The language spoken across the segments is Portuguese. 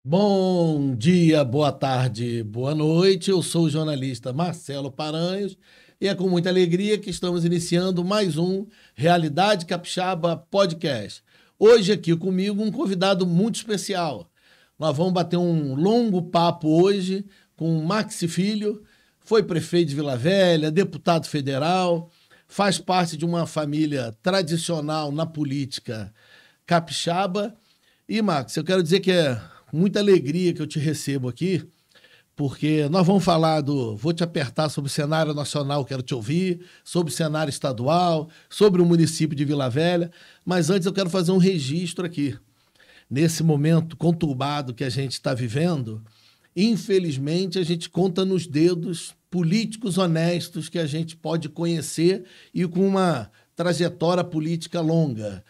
Bom dia, boa tarde, boa noite. Eu sou o jornalista Marcelo Paranhos e é com muita alegria que estamos iniciando mais um Realidade Capixaba Podcast. Hoje aqui comigo um convidado muito especial. Nós vamos bater um longo papo hoje com o Maxi Filho, foi prefeito de Vila Velha, deputado federal, faz parte de uma família tradicional na política capixaba. E, Max, eu quero dizer que é muita alegria que eu te recebo aqui, porque nós vamos falar do. Vou te apertar sobre o cenário nacional, quero te ouvir, sobre o cenário estadual, sobre o município de Vila Velha, mas antes eu quero fazer um registro aqui. Nesse momento conturbado que a gente está vivendo, infelizmente a gente conta nos dedos políticos honestos que a gente pode conhecer e com uma trajetória política longa.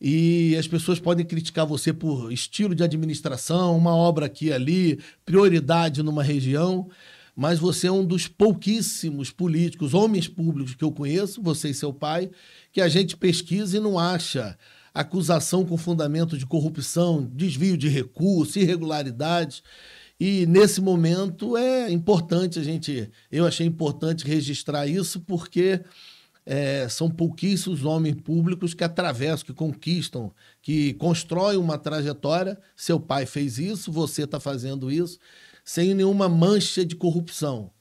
E as pessoas podem criticar você por estilo de administração, uma obra aqui e ali, prioridade numa região, mas você é um dos pouquíssimos políticos, homens públicos que eu conheço, você e seu pai, que a gente pesquisa e não acha acusação com fundamento de corrupção, desvio de recursos, irregularidades. E nesse momento é importante eu achei importante registrar isso porque são pouquíssimos homens públicos que atravessam, que conquistam, que constroem uma trajetória. Seu pai fez isso, você está fazendo isso, sem nenhuma mancha de corrupção.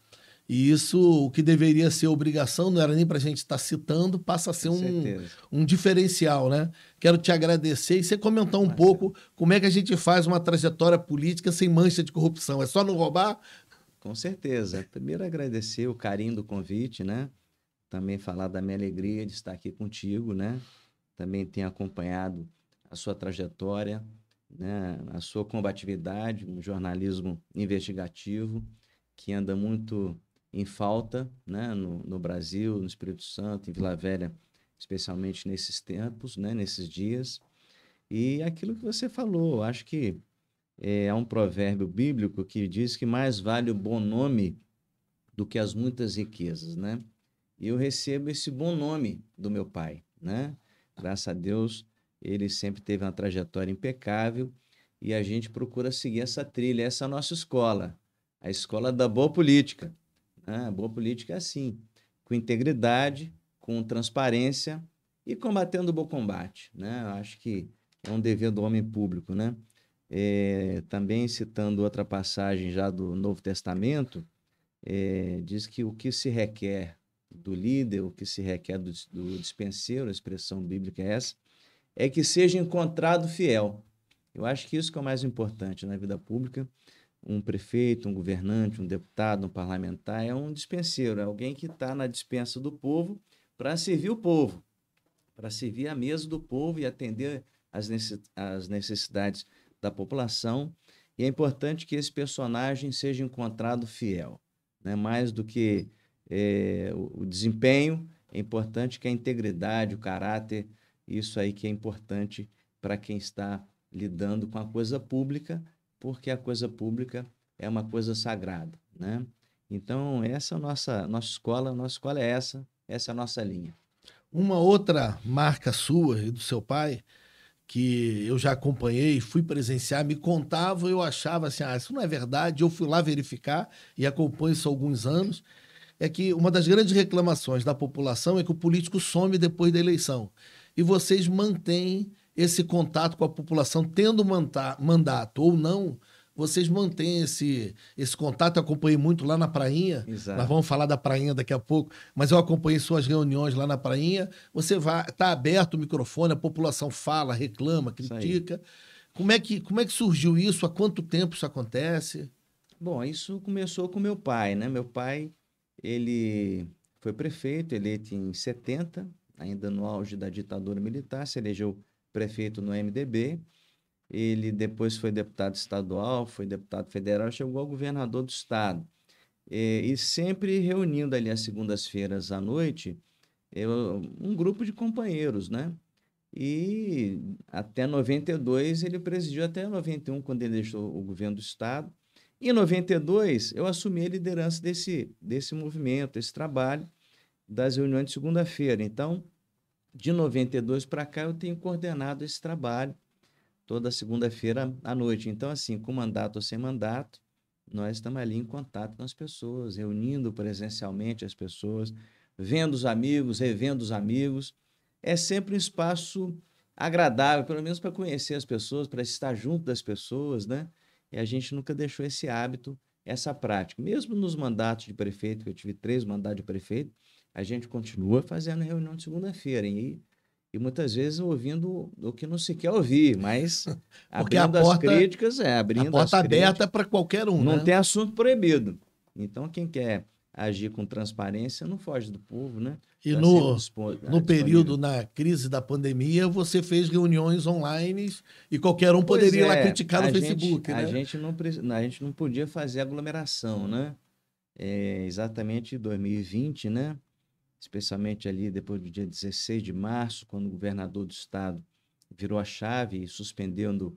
E isso, o que deveria ser obrigação, não era nem para a gente estar citando, passa a ser Com certeza, um diferencial, né? Quero te agradecer e você comentar um Marcelo. pouco como é que a gente faz uma trajetória política sem mancha de corrupção. É só não roubar? Com certeza. Primeiro agradecer o carinho do convite, né? Também falar da minha alegria de estar aqui contigo, né? Também tenho acompanhado a sua trajetória, né? A sua combatividade no jornalismo investigativo, que anda muito em falta, né? No Brasil, no Espírito Santo, em Vila Velha, especialmente nesses tempos, né? Nesses dias. E aquilo que você falou, acho que há um provérbio bíblico que diz que mais vale o bom nome do que as muitas riquezas, né? E eu recebo esse bom nome do meu pai, né? Graças a Deus, ele sempre teve uma trajetória impecável e a gente procura seguir essa trilha, essa é a nossa escola, a escola da boa política, né? A boa política é assim, com integridade, com transparência e combatendo o bom combate, né? Eu acho que é um dever do homem público, né? Também citando outra passagem já do Novo Testamento, diz que o que se requer do líder, o que se requer do dispenseiro, a expressão bíblica é essa, é que seja encontrado fiel. Eu acho que isso que é o mais importante na vida pública. Um prefeito, um governante, um deputado, um parlamentar é um dispenseiro, é alguém que está na dispensa do povo para servir o povo, para servir a mesa do povo e atender às necessidades da população. E é importante que esse personagem seja encontrado fiel, né? Mais do que o desempenho, é importante que a integridade, o caráter, isso aí que é importante para quem está lidando com a coisa pública, porque a coisa pública é uma coisa sagrada, né? Então, essa é a nossa escola é essa é a nossa linha. Uma outra marca sua e do seu pai, que eu já acompanhei, fui presenciar, me contava, eu achava assim, isso não é verdade, eu fui lá verificar e acompanho isso há alguns anos, é que uma das grandes reclamações da população é que o político some depois da eleição. E vocês mantêm esse contato com a população, tendo mandato ou não, vocês mantêm esse contato. Eu acompanhei muito lá na Prainha, nós Exato. vamos falar da Prainha daqui a pouco, mas eu acompanhei suas reuniões lá na Prainha. Você vai, está aberto o microfone, a população fala, reclama, Isso aí. critica. Como é que surgiu isso? Há quanto tempo isso acontece? Bom, isso começou com meu pai, né? Meu pai, ele foi prefeito, eleito em 70, ainda no auge da ditadura militar, se elegeu prefeito no MDB. Ele depois foi deputado estadual, foi deputado federal, chegou ao governador do estado. E sempre reunindo ali às segundas-feiras à noite, um grupo de companheiros, né? E até 92 ele presidiu até 91, quando ele deixou o governo do estado. Em 92, eu assumi a liderança desse movimento, esse trabalho das reuniões de segunda-feira. Então, de 92 para cá, eu tenho coordenado esse trabalho toda segunda-feira à noite. Então, assim, com mandato ou sem mandato, nós estamos ali em contato com as pessoas, reunindo presencialmente as pessoas, vendo os amigos, revendo os amigos. É sempre um espaço agradável, pelo menos para conhecer as pessoas, para estar junto das pessoas, né? E a gente nunca deixou esse hábito, essa prática. Mesmo nos mandatos de prefeito, que eu tive 3 mandatos de prefeito, a gente continua fazendo reunião de segunda-feira. E muitas vezes ouvindo o que não se quer ouvir, mas Porque a abrindo as porta, críticas, a abrindo as porta críticas. aberta para qualquer um, Não né? tem assunto proibido. Então, quem quer agir com transparência não foge do povo, né? E Está sempre no período, disponível. na crise da pandemia, você fez reuniões online e qualquer um Pois poderia ir lá é, criticar no Facebook, a né? gente a gente não podia fazer aglomeração, né? Exatamente em 2020, né? Especialmente ali depois do dia 16 de março, quando o governador do estado virou a chave e suspendendo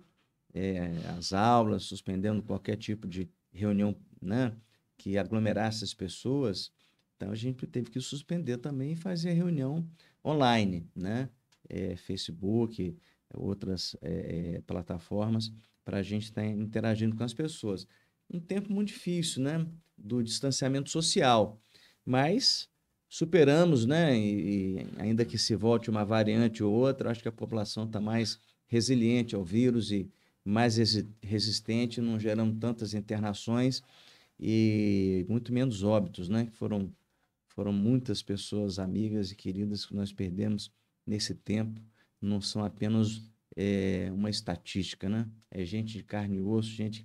as aulas, suspendendo qualquer tipo de reunião, né, que aglomerasse as pessoas. Então, a gente teve que suspender também e fazer reunião online, né? Facebook, outras plataformas, para a gente estar interagindo com as pessoas. Um tempo muito difícil, né? Do distanciamento social, mas superamos, né? E ainda que se volte uma variante ou outra, acho que a população está mais resiliente ao vírus e mais resistente, não gerando tantas internações e muito menos óbitos, né? Foram muitas pessoas amigas e queridas que nós perdemos nesse tempo. Não são apenas uma estatística, né? É gente de carne e osso, gente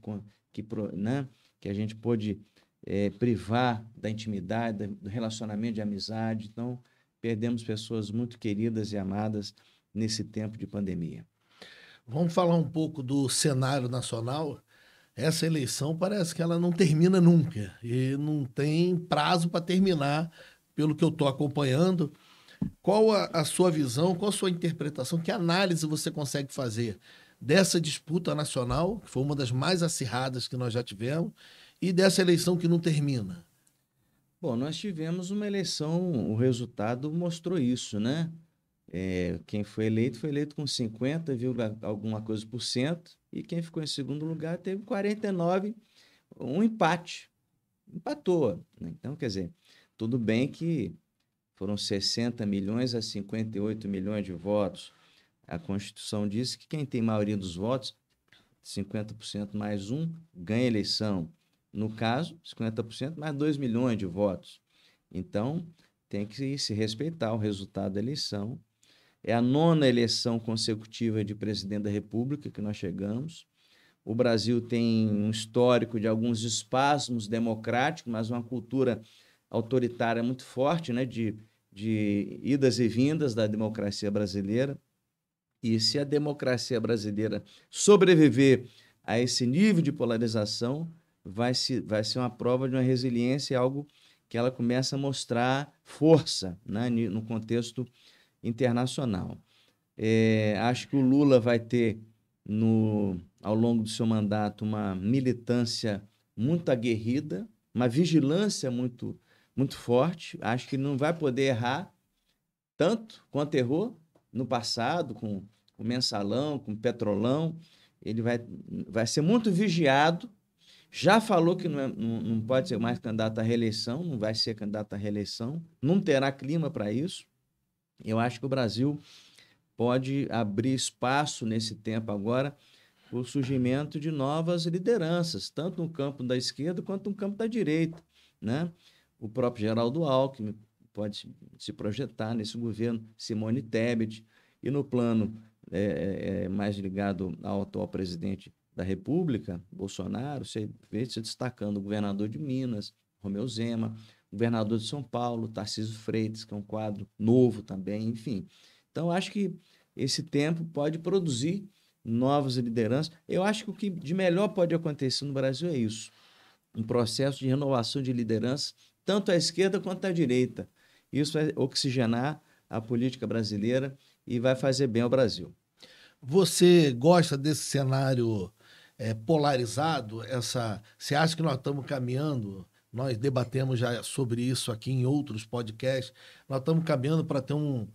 né? Que a gente pôde privar da intimidade, do relacionamento de amizade. Então, perdemos pessoas muito queridas e amadas nesse tempo de pandemia. Vamos falar um pouco do cenário nacional. Essa eleição parece que ela não termina nunca e não tem prazo para terminar, pelo que eu estou acompanhando. Qual a sua visão, qual a sua interpretação, que análise você consegue fazer dessa disputa nacional, que foi uma das mais acirradas que nós já tivemos, e dessa eleição que não termina? Bom, nós tivemos uma eleição, o resultado mostrou isso, né? Quem foi eleito com 50, alguma coisa por cento, e quem ficou em segundo lugar teve 49, um empate. Empatou, né? Então, quer dizer, tudo bem que foram 60 milhões a 58 milhões de votos. A Constituição diz que quem tem maioria dos votos, 50% mais um, ganha a eleição. No caso, 50% mais 2 milhões de votos. Então, tem que se respeitar o resultado da eleição. É a 9ª eleição consecutiva de presidente da República que nós chegamos. O Brasil tem um histórico de alguns espasmos democráticos, mas uma cultura autoritária muito forte, né, de idas e vindas da democracia brasileira. E se a democracia brasileira sobreviver a esse nível de polarização, vai ser uma prova de uma resiliência, algo que ela começa a mostrar força, né, no contexto internacional. Acho que o Lula vai ter, ao longo do seu mandato, uma militância muito aguerrida, uma vigilância muito, muito forte. Acho que ele não vai poder errar tanto quanto errou no passado, com o Mensalão, com o Petrolão. Ele vai ser muito vigiado. Já falou que não pode ser mais candidato à reeleição, não vai ser candidato à reeleição, não terá clima para isso. Eu acho que o Brasil pode abrir espaço nesse tempo agora para o surgimento de novas lideranças, tanto no campo da esquerda quanto no campo da direita, né? O próprio Geraldo Alckmin pode se projetar nesse governo, Simone Tebet, e no plano mais ligado ao atual presidente da República, Bolsonaro, você vê se destacando o governador de Minas, Romeu Zema, o governador de São Paulo, Tarcísio Freitas, que é um quadro novo também, enfim. Então, acho que esse tempo pode produzir novas lideranças. Eu acho que o que de melhor pode acontecer no Brasil é isso, um processo de renovação de liderança, tanto à esquerda quanto à direita. Isso vai oxigenar a política brasileira e vai fazer bem ao Brasil. Você gosta desse cenário polarizado? Você acha que nós estamos caminhando Nós debatemos já sobre isso aqui em outros podcasts. Nós estamos caminhando para ter um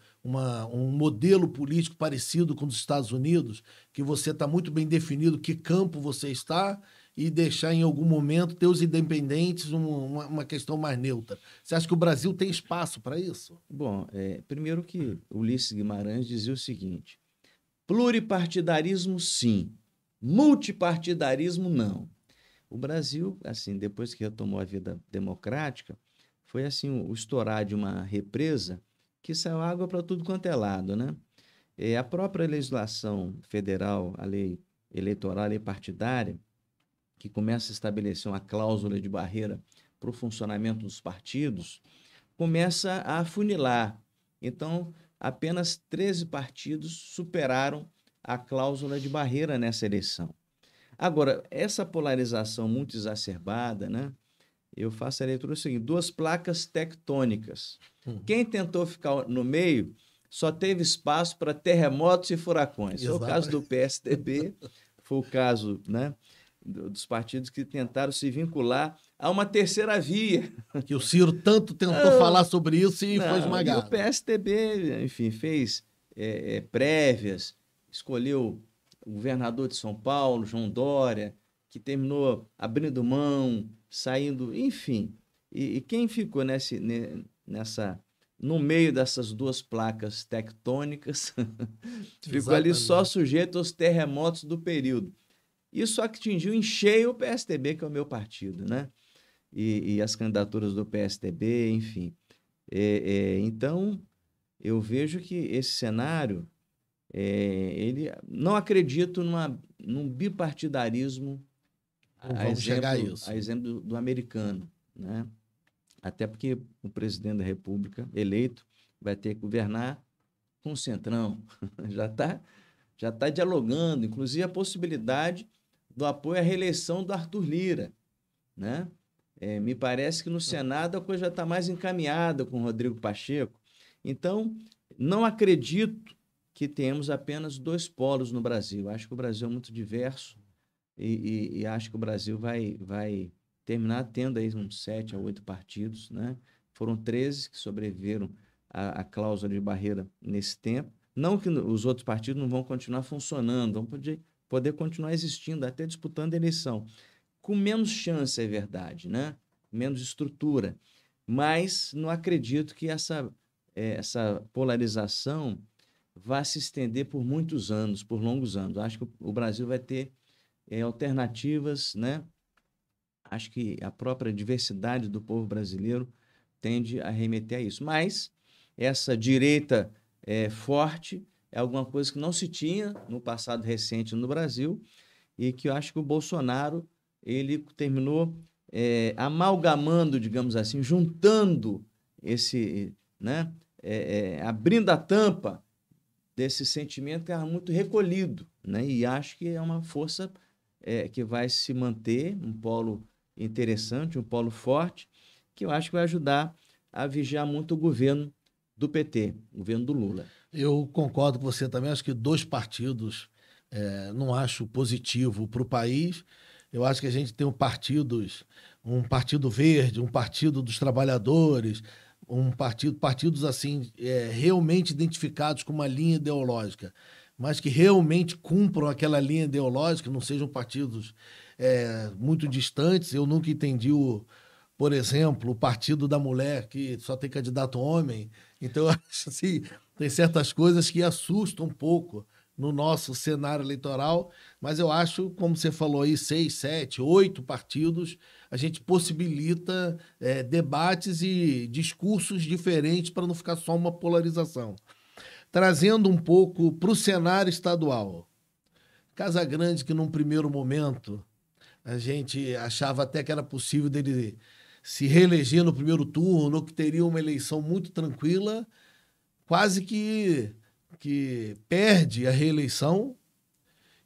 modelo político parecido com os Estados Unidos, que você está muito bem definido que campo você está e deixar em algum momento ter os independentes uma questão mais neutra. Você acha que o Brasil tem espaço para isso? Bom, primeiro que Ulisses Guimarães dizia o seguinte: pluripartidarismo sim, multipartidarismo não. O Brasil, assim, depois que retomou a vida democrática, foi assim o estourar de uma represa que saiu água para tudo quanto é lado, né? A própria legislação federal, a lei eleitoral, a lei partidária, que começa a estabelecer uma cláusula de barreira para o funcionamento dos partidos, começa a afunilar. Então, apenas 13 partidos superaram a cláusula de barreira nessa eleição. Agora, essa polarização muito exacerbada, né? Eu faço a leitura seguinte: duas placas tectônicas. Quem tentou ficar no meio só teve espaço para terremotos e furacões. Foi o caso do PSDB, foi o caso, né, dos partidos que tentaram se vincular a uma terceira via. Que o Ciro tanto tentou falar sobre isso e foi esmagado. E o PSDB, enfim, fez prévias, escolheu o governador de São Paulo, João Dória, que terminou abrindo mão, saindo, enfim. E quem ficou no meio dessas duas placas tectônicas ficou ali só sujeito aos terremotos do período. Isso atingiu em cheio o PSDB, que é o meu partido, né? E as candidaturas do PSDB, enfim. Então, eu vejo que esse cenário, ele não acredito num bipartidarismo a exemplo do americano, né? Até porque o presidente da República eleito vai ter que governar com o Centrão. Já tá dialogando, inclusive a possibilidade do apoio à reeleição do Arthur Lira, né? Me parece que no Senado a coisa já está mais encaminhada com o Rodrigo Pacheco. Então, não acredito que tenhamos apenas dois polos no Brasil. Acho que o Brasil é muito diverso e acho que o Brasil vai terminar tendo aí uns 7 a 8 partidos, né? Foram 13 que sobreviveram à cláusula de barreira nesse tempo. Não que os outros partidos não vão continuar funcionando, vão poder continuar existindo, até disputando a eleição. Com menos chance, é verdade, né? Menos estrutura. Mas não acredito que essa polarização vá se estender por muitos anos, por longos anos. Acho que o Brasil vai ter alternativas, né? Acho que a própria diversidade do povo brasileiro tende a remeter a isso. Mas essa direita forte é alguma coisa que não se tinha no passado recente no Brasil e que eu acho que o Bolsonaro ele terminou amalgamando, digamos assim, juntando esse, né, abrindo a tampa desse sentimento que era muito recolhido, né? E acho que é uma força que vai se manter, um polo interessante, um polo forte, que eu acho que vai ajudar a vigiar muito o governo do PT, o governo do Lula. Eu concordo com você também, acho que 2 partidos não acho positivo para o país. Eu acho que a gente tem um partido verde, um partido dos trabalhadores, partidos assim, realmente identificados com uma linha ideológica, mas que realmente cumpram aquela linha ideológica, não sejam partidos muito distantes. Eu nunca entendi, por exemplo, o Partido da Mulher, que só tem candidato homem. Então, eu acho assim, tem certas coisas que assustam um pouco no nosso cenário eleitoral, mas eu acho, como você falou aí, 6, 7, 8 partidos, a gente possibilita debates e discursos diferentes para não ficar só uma polarização. Trazendo um pouco para o cenário estadual. Casagrande, que num primeiro momento a gente achava até que era possível dele se reeleger no primeiro turno, ou que teria uma eleição muito tranquila, quase que perde a reeleição,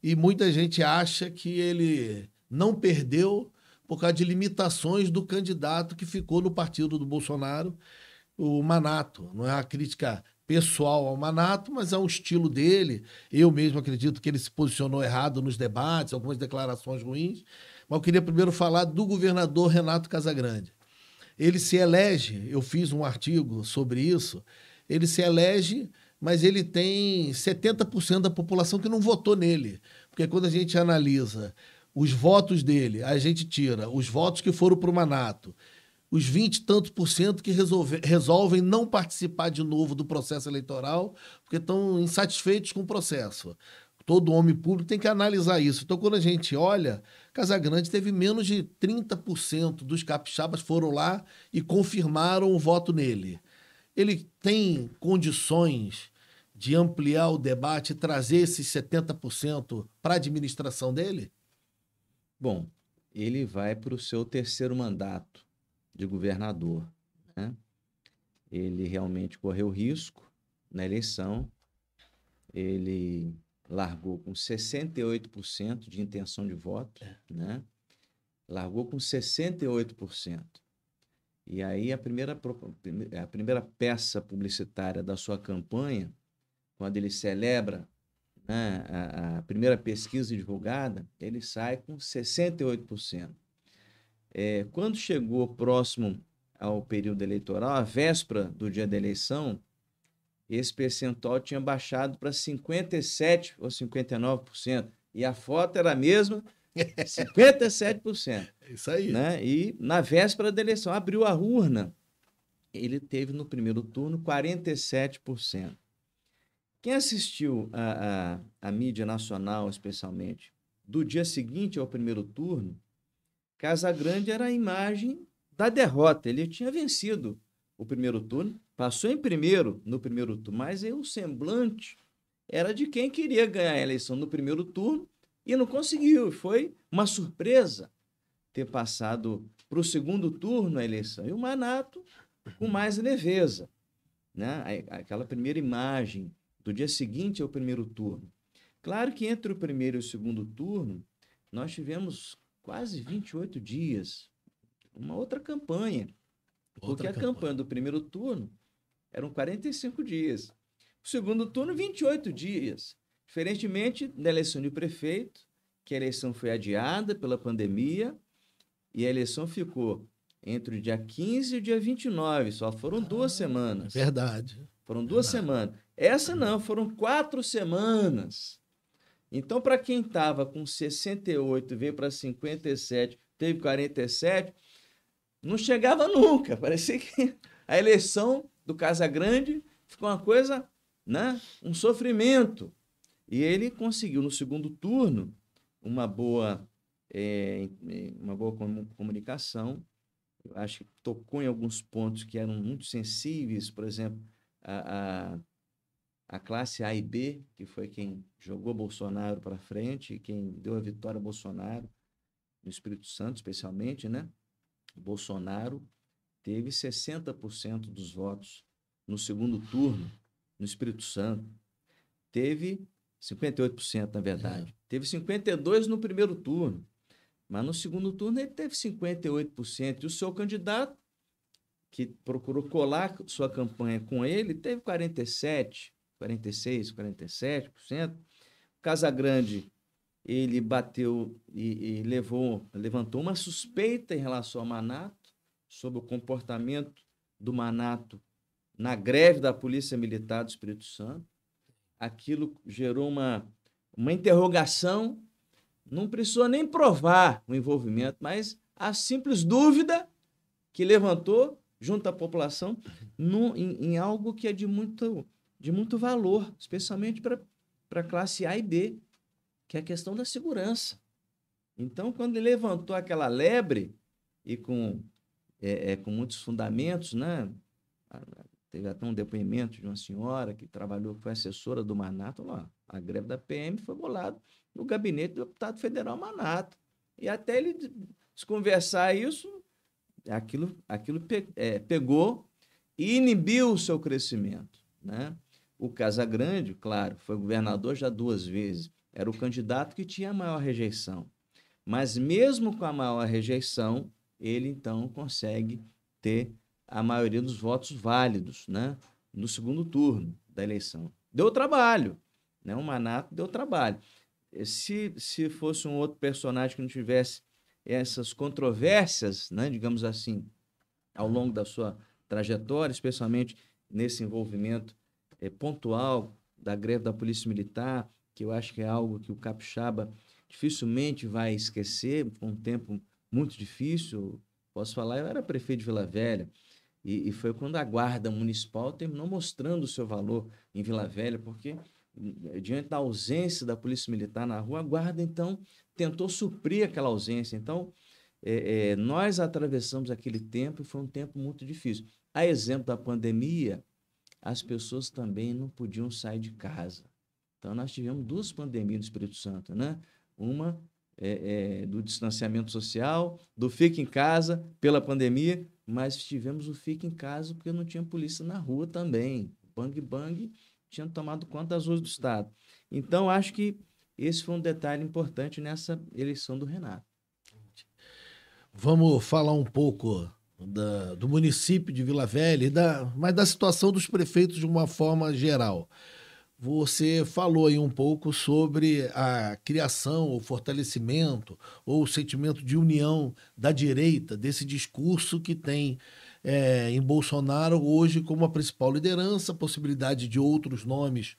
e muita gente acha que ele não perdeu por causa de limitações do candidato que ficou no partido do Bolsonaro, o Manato. Não é uma crítica pessoal ao Manato, mas é um estilo dele. Eu mesmo acredito que ele se posicionou errado nos debates, algumas declarações ruins. Mas eu queria primeiro falar do governador Renato Casagrande. Ele se elege, eu fiz um artigo sobre isso, ele se elege, mas ele tem 70% da população que não votou nele. Porque quando a gente analisa os votos dele, a gente tira os votos que foram para o Manato, os 20 e tantos por cento que resolvem não participar de novo do processo eleitoral, porque estão insatisfeitos com o processo. Todo homem público tem que analisar isso. Então, quando a gente olha, Casagrande teve menos de 30% dos capixabas foram lá e confirmaram o voto nele. Ele tem condições de ampliar o debate e trazer esses 70% para a administração dele? Bom, ele vai para o seu terceiro mandato de governador, né? Ele realmente correu risco na eleição, ele largou com 68% de intenção de voto, né? Largou com 68%. E aí a primeira peça publicitária da sua campanha, quando ele celebra, né, a primeira pesquisa divulgada, ele sai com 68%. Quando chegou próximo ao período eleitoral, a véspera do dia da eleição, esse percentual tinha baixado para 57% ou 59%. E a foto era a mesma, 57%. É isso aí. Né? E na véspera da eleição, abriu a urna, ele teve no primeiro turno 47%. Quem assistiu a mídia nacional, especialmente, do dia seguinte ao primeiro turno, Casagrande era a imagem da derrota. Ele tinha vencido o primeiro turno, passou em primeiro no primeiro turno, mas aí o semblante era de quem queria ganhar a eleição no primeiro turno e não conseguiu. Foi uma surpresa ter passado para o segundo turno a eleição. E o Manato com mais leveza, né? Aquela primeira imagem do dia seguinte ao primeiro turno. Claro que entre o primeiro e o segundo turno, nós tivemos quase 28 dias, uma outra campanha. Porque a campanha do primeiro turno eram 45 dias. O segundo turno, 28 dias. Diferentemente da eleição de prefeito, que a eleição foi adiada pela pandemia e a eleição ficou entre o dia 15 e o dia 29. Só foram 2 semanas. Verdade. Foram 2 semanas. Essa não, foram 4 semanas. Então, para quem estava com 68, veio para 57, teve 47, não chegava nunca. Parecia que a eleição do Casagrande ficou uma coisa, né? Um sofrimento. E ele conseguiu, no segundo turno, uma boa comunicação. Eu acho que tocou em alguns pontos que eram muito sensíveis, por exemplo, a classe A e B, que foi quem jogou Bolsonaro para frente, quem deu a vitória a Bolsonaro, no Espírito Santo especialmente, né? Bolsonaro teve 60% dos votos no segundo turno, no Espírito Santo. Teve 58%, na verdade. Teve 52% no primeiro turno, mas no segundo turno ele teve 58%. E o seu candidato, que procurou colar sua campanha com ele, teve 47%, 46%, 47%. Casagrande, ele bateu e levantou uma suspeita em relação ao Manato, sobre o comportamento do Manato na greve da Polícia Militar do Espírito Santo. Aquilo gerou uma interrogação, não precisou nem provar o envolvimento, mas a simples dúvida que levantou junto à população em algo que é de muito valor, especialmente para a classe A e B, que é a questão da segurança. Então, quando ele levantou aquela lebre, e com muitos fundamentos, né? Teve até um depoimento de uma senhora que trabalhou, foi assessora do Manato, lá, a greve da PM foi bolada no gabinete do deputado federal Manato. E até ele desconversar isso, aquilo pegou e inibiu o seu crescimento, né? O Casagrande, claro, foi governador já 2 vezes, era o candidato que tinha a maior rejeição. Mas mesmo com a maior rejeição, ele então consegue ter a maioria dos votos válidos, né? No segundo turno da eleição. Deu trabalho, né? O Manato deu trabalho. Se fosse um outro personagem que não tivesse essas controvérsias, né? Digamos assim, ao longo da sua trajetória, especialmente nesse envolvimento pontual da greve da Polícia Militar, que eu acho que é algo que o capixaba dificilmente vai esquecer. Foi um tempo muito difícil. Posso falar, eu era prefeito de Vila Velha, e foi quando a Guarda Municipal terminou mostrando o seu valor em Vila Velha, porque, diante da ausência da Polícia Militar na rua, a Guarda, então, tentou suprir aquela ausência. Então, nós atravessamos aquele tempo e foi um tempo muito difícil. A exemplo da pandemia, as pessoas também não podiam sair de casa. Então, nós tivemos 2 pandemias no Espírito Santo, né? Uma do distanciamento social, do fica em casa pela pandemia, mas tivemos o fica em casa porque não tinha polícia na rua também. Bang Bang tinha tomado conta das ruas do estado. Então, acho que esse foi um detalhe importante nessa eleição do Renato. Vamos falar um pouco do município de Vila Velha, mas da situação dos prefeitos de uma forma geral. Você falou aí um pouco sobre a criação, o fortalecimento ou o sentimento de união da direita, desse discurso que tem em Bolsonaro hoje como a principal liderança, a possibilidade de outros nomes,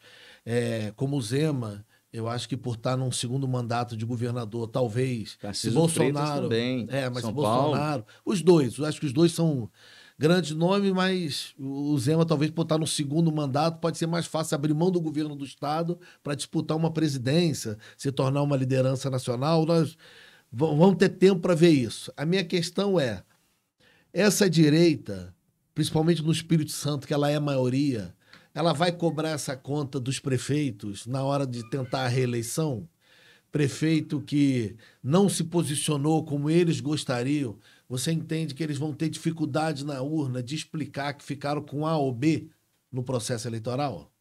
como o Zema. Eu acho que por estar num segundo mandato de governador, talvez, Tarcísio se Bolsonaro... também, mas São se Bolsonaro... Paulo. Os dois, eu acho que os dois são grandes nomes, mas o Zema, talvez por estar no segundo mandato, pode ser mais fácil abrir mão do governo do Estado para disputar uma presidência, se tornar uma liderança nacional. Nós vamos ter tempo para ver isso. A minha questão é, essa direita, principalmente no Espírito Santo, que ela é a maioria, ela vai cobrar essa conta dos prefeitos na hora de tentar a reeleição? Prefeito que não se posicionou como eles gostariam, você entende que eles vão ter dificuldade na urna de explicar que ficaram com A ou B no processo eleitoral?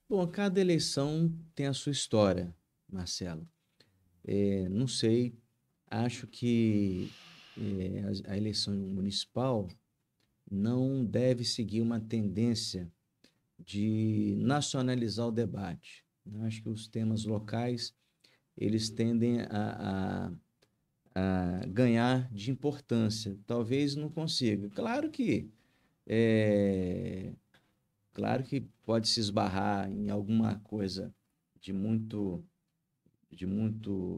Bom, cada eleição tem a sua história, Marcelo. Não sei, acho que a eleição municipal não deve seguir uma tendência de nacionalizar o debate. Eu acho que os temas locais eles tendem a ganhar de importância. Talvez não consiga. Claro que pode se esbarrar em alguma coisa de muito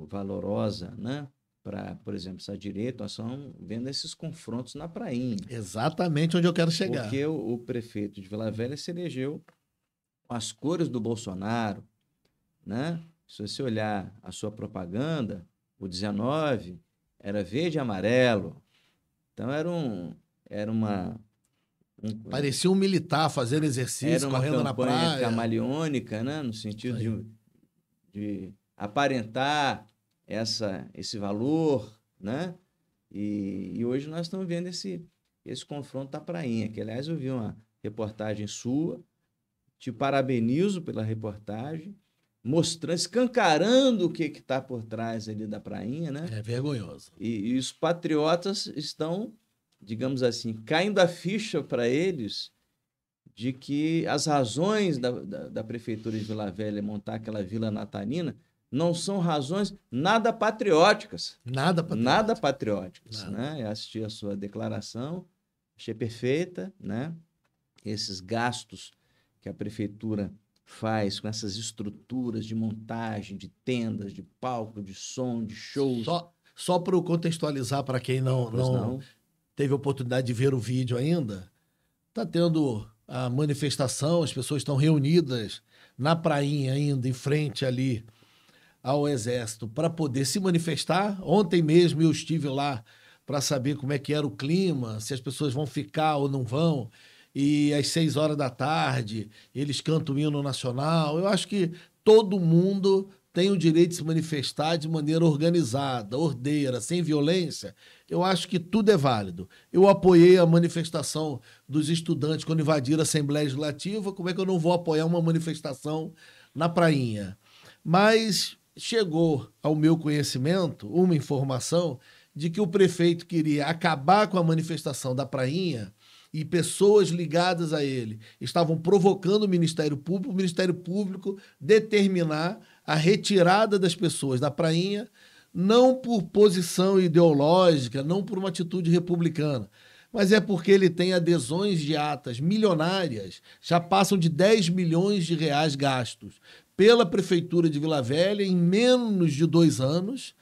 valorosa, né? Para, por exemplo, essa direita, nós estamos vendo esses confrontos na prainha. Exatamente onde eu quero chegar. Porque o prefeito de Vila Velha se elegeu com as cores do Bolsonaro, né? Se você olhar a sua propaganda, o 19 era verde e amarelo. Então parecia um militar fazendo exercício, correndo na praia. Era uma campanha camaleônica, né? No sentido de aparentar esse valor, né? E hoje nós estamos vendo esse confronto da prainha, que, aliás, eu vi uma reportagem sua, te parabenizo pela reportagem, mostrando, escancarando o que está por trás ali da prainha, né? É vergonhoso. E os patriotas estão, digamos assim, caindo a ficha para eles de que as razões da Prefeitura de Vila Velha montar aquela Vila Natalina não são razões nada patrióticas. Nada patrióticas. Né? Eu assisti a sua declaração, achei perfeita, né? Esses gastos que a Prefeitura faz com essas estruturas de montagem, de tendas, de palco, de som, de shows. Só para contextualizar para quem não teve a oportunidade de ver o vídeo ainda, está tendo a manifestação, as pessoas estão reunidas na prainha ainda, em frente ali ao Exército, para poder se manifestar. Ontem mesmo eu estive lá para saber como é que era o clima, se as pessoas vão ficar ou não vão. E às 6 horas da tarde eles cantam o hino nacional. Eu acho que todo mundo tem o direito de se manifestar de maneira organizada, ordeira, sem violência. Eu acho que tudo é válido. Eu apoiei a manifestação dos estudantes quando invadiram a Assembleia Legislativa. Como é que eu não vou apoiar uma manifestação na prainha? Mas chegou ao meu conhecimento uma informação de que o prefeito queria acabar com a manifestação da prainha e pessoas ligadas a ele estavam provocando o Ministério Público determinar a retirada das pessoas da prainha, não por posição ideológica, não por uma atitude republicana, mas é porque ele tem adesões de atas milionárias, já passam de 10 milhões de reais gastos pela Prefeitura de Vila Velha em menos de 2 anos,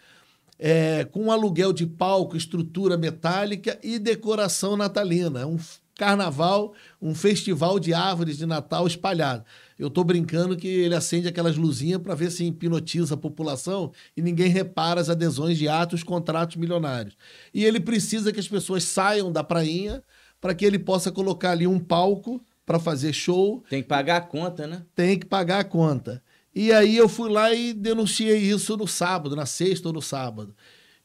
com aluguel de palco, estrutura metálica e decoração natalina. É um carnaval, um festival de árvores de Natal espalhado. Eu estou brincando que ele acende aquelas luzinhas para ver se hipnotiza a população e ninguém repara as adesões de atos, contratos milionários. E ele precisa que as pessoas saiam da prainha para que ele possa colocar ali um palco para fazer show. Tem que pagar a conta, né? Tem que pagar a conta. E aí eu fui lá e denunciei isso no sábado, na sexta ou no sábado.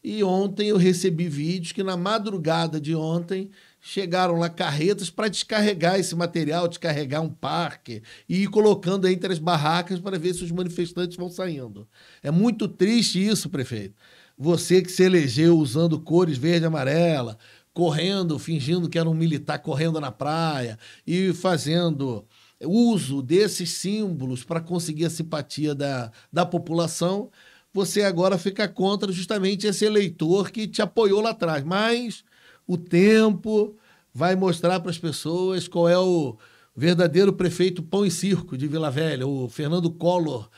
E ontem eu recebi vídeos que na madrugada de ontem chegaram lá carretas para descarregar esse material, descarregar um parque e ir colocando entre as barracas para ver se os manifestantes vão saindo. É muito triste isso, prefeito. Você que se elegeu usando cores verde e amarela, correndo, fingindo que era um militar correndo na praia e fazendo uso desses símbolos para conseguir a simpatia da população, você agora fica contra justamente esse eleitor que te apoiou lá atrás. Mas o tempo vai mostrar para as pessoas qual é o verdadeiro prefeito pão e circo de Vila Velha, o Fernando Collor,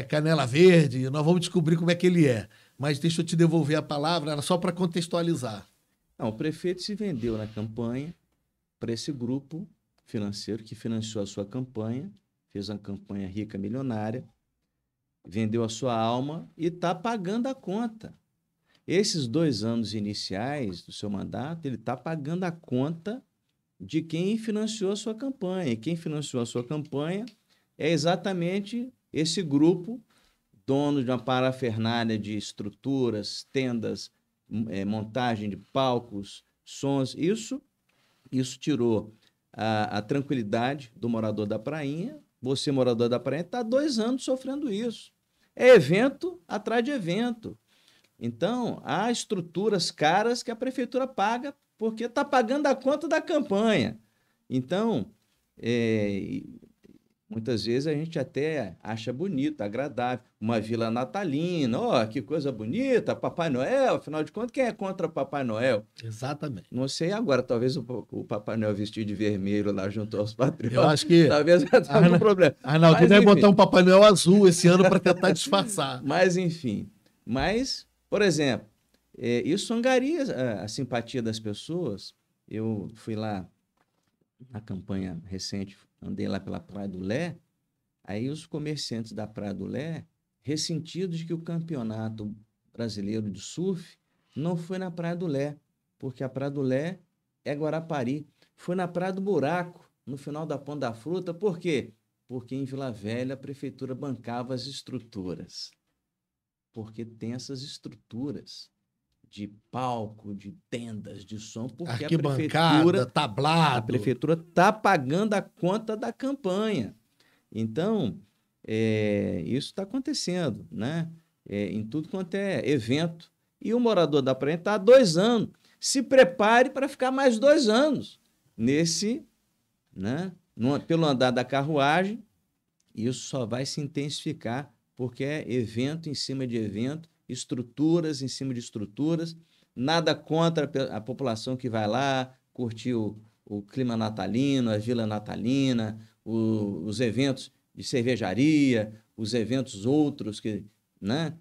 Canela Verde. Nós vamos descobrir como é que ele é. Mas deixa eu te devolver a palavra, era só para contextualizar. Não, o prefeito se vendeu na campanha para esse grupo financeiro que financiou a sua campanha, fez uma campanha rica, milionária, vendeu a sua alma e está pagando a conta. Esses 2 anos iniciais do seu mandato, ele está pagando a conta de quem financiou a sua campanha. E quem financiou a sua campanha é exatamente esse grupo, dono de uma parafernália de estruturas, tendas, montagem de palcos, sons. Isso tirou a tranquilidade do morador da prainha. Você, morador da prainha, está 2 anos sofrendo isso. É evento atrás de evento. Então, há estruturas caras que a prefeitura paga porque está pagando a conta da campanha. Então, muitas vezes a gente até acha bonito, agradável. Uma vila natalina, que coisa bonita, Papai Noel, afinal de contas, quem é contra Papai Noel? Exatamente. Não sei agora, talvez o Papai Noel vestido de vermelho lá junto aos patriotas. Eu acho que... Talvez já tenha algum problema. Arnaldo, vai botar um Papai Noel azul esse ano para tentar disfarçar. Mas, enfim. Por exemplo, isso angaria a simpatia das pessoas. Eu fui lá na campanha recente, andei lá pela Praia do Lé, aí os comerciantes da Praia do Lé, ressentidos de que o campeonato brasileiro de surf não foi na Praia do Lé, porque a Praia do Lé é Guarapari. Foi na Praia do Buraco, no final da Ponta da Fruta. Por quê? Porque em Vila Velha a prefeitura bancava as estruturas. Porque tem essas estruturas de palco, de tendas, de som, porque tablado. A prefeitura está pagando a conta da campanha. Então, isso está acontecendo, né? Em tudo quanto é evento. E o morador da praia está há 2 anos. Se prepare para ficar mais 2 anos nesse, né? Pelo andar da carruagem. Isso só vai se intensificar, porque é evento em cima de evento, estruturas em cima de estruturas, nada contra a população que vai lá curtir o clima natalino, a vila natalina, os eventos de cervejaria, os eventos outros, né?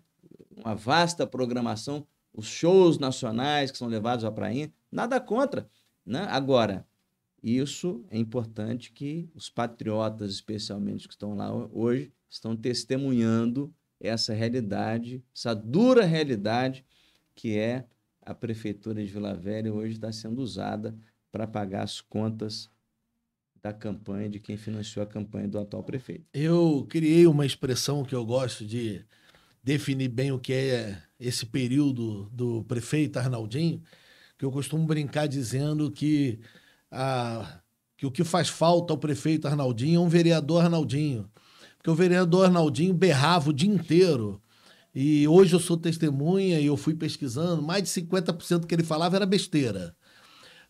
Uma vasta programação, os shows nacionais que são levados à prainha, nada contra, né? Agora, isso é importante que os patriotas, especialmente que estão lá hoje, estão testemunhando essa realidade, essa dura realidade que é a Prefeitura de Vila Velha hoje está sendo usada para pagar as contas da campanha de quem financiou a campanha do atual prefeito. Eu criei uma expressão que eu gosto de definir bem o que é esse período do prefeito Arnaldinho, que eu costumo brincar dizendo que o que faz falta ao prefeito Arnaldinho é um vereador Arnaldinho. Porque o vereador Arnaldinho berrava o dia inteiro. E hoje eu sou testemunha e eu fui pesquisando, mais de 50% do que ele falava era besteira.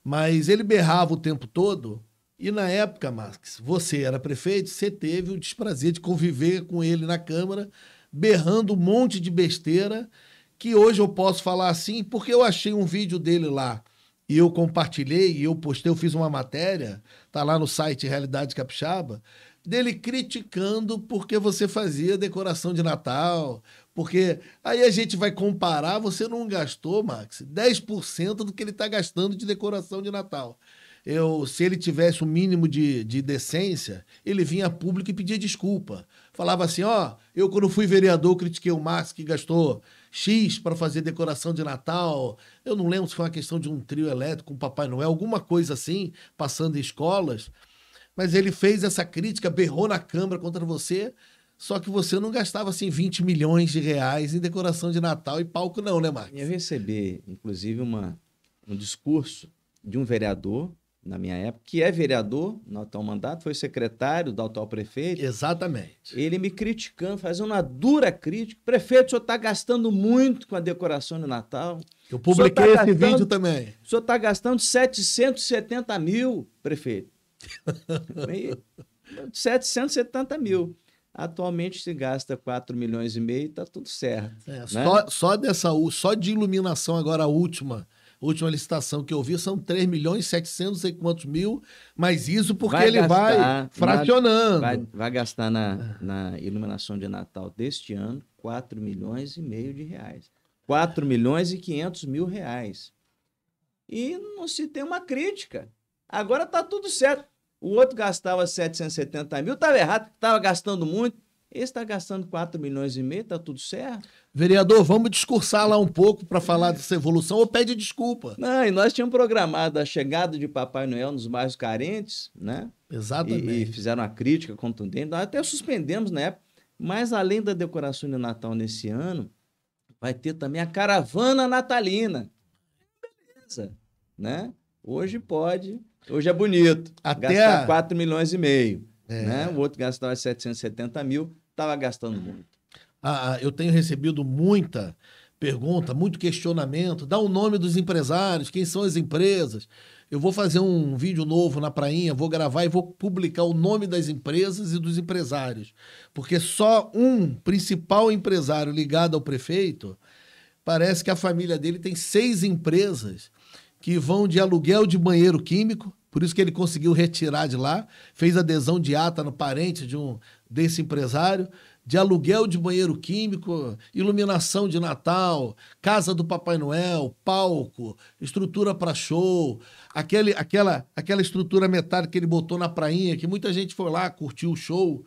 Mas ele berrava o tempo todo. E na época, Marques, você era prefeito, você teve o desprazer de conviver com ele na Câmara, berrando um monte de besteira, que hoje eu posso falar assim, porque eu achei um vídeo dele lá e eu compartilhei, e eu postei, eu fiz uma matéria, tá lá no site Realidade Capixaba, dele criticando porque você fazia decoração de Natal, porque aí a gente vai comparar, você não gastou, Max, 10% do que ele está gastando de decoração de Natal. Se ele tivesse o mínimo de decência, ele vinha a público e pedia desculpa. Falava assim, ó, eu quando fui vereador critiquei o Max que gastou X para fazer decoração de Natal. Eu não lembro se foi uma questão de um trio elétrico com Papai Noel, alguma coisa assim, passando em escolas. Mas ele fez essa crítica, berrou na Câmara contra você, só que você não gastava assim 20 milhões de reais em decoração de Natal e palco não, né, Max? Eu recebi, inclusive, um discurso de um vereador, na minha época, que é vereador no atual mandato, foi secretário do atual prefeito. Exatamente. Ele me criticando, fazendo uma dura crítica. Prefeito, o senhor está gastando muito com a decoração de Natal. Eu publiquei esse vídeo também. O senhor está gastando 770 mil, prefeito. 770 mil. Atualmente se gasta 4 milhões e meio, está tudo certo. Né? Só de iluminação agora, a última licitação que eu vi são 3 milhões 700 e quantos mil, mas isso porque ele vai fracionando. Vai gastar na iluminação de Natal deste ano 4 milhões e meio de reais. 4 milhões e 500 mil reais. E não se tem uma crítica. Agora está tudo certo. O outro gastava 770 mil, estava errado, estava gastando muito. Esse está gastando 4 milhões e meio, está tudo certo. Vereador, vamos discursar lá um pouco para falar dessa evolução ou pede desculpa? Não, e nós tínhamos programado a chegada de Papai Noel nos bairros carentes, né? Exatamente. E fizeram uma crítica contundente. Nós até suspendemos na época. Mas além da decoração de Natal nesse ano, vai ter também a caravana natalina. Beleza, né? Hoje pode, hoje é bonito. Gastar 4 milhões e meio. Né? O outro gastava 770 mil, estava gastando muito. Eu tenho recebido muita pergunta, muito questionamento. Dá o nome dos empresários, quem são as empresas. Eu vou fazer um vídeo novo na prainha, vou gravar e vou publicar o nome das empresas e dos empresários. Porque só um principal empresário ligado ao prefeito, parece que a família dele tem 6 empresas que vão de aluguel de banheiro químico, por isso que ele conseguiu retirar de lá, fez adesão de ata no parente desse empresário, de aluguel de banheiro químico, iluminação de Natal, casa do Papai Noel, palco, estrutura para show, aquela estrutura metálica que ele botou na prainha, que muita gente foi lá, curtiu o show.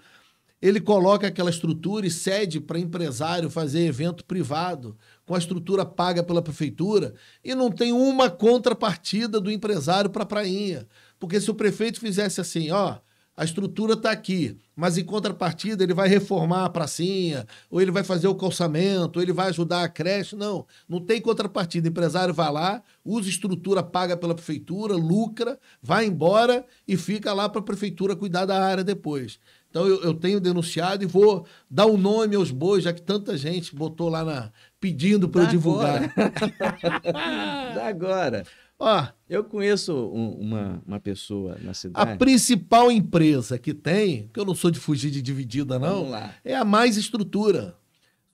Ele coloca aquela estrutura e cede para empresário fazer evento privado, com a estrutura paga pela prefeitura, e não tem uma contrapartida do empresário para a prainha. Porque se o prefeito fizesse assim, ó, a estrutura está aqui, mas em contrapartida ele vai reformar a pracinha, ou ele vai fazer o calçamento, ou ele vai ajudar a creche. Não tem contrapartida. O empresário vai lá, usa estrutura paga pela prefeitura, lucra, vai embora e fica lá para a prefeitura cuidar da área depois. Então eu tenho denunciado e vou dar o nome aos bois, já que tanta gente botou lá pedindo para eu divulgar. Dá agora. Ó, eu conheço uma pessoa na cidade. A principal empresa que tem, que eu não sou de fugir de dividida, não, é a Mais Estrutura.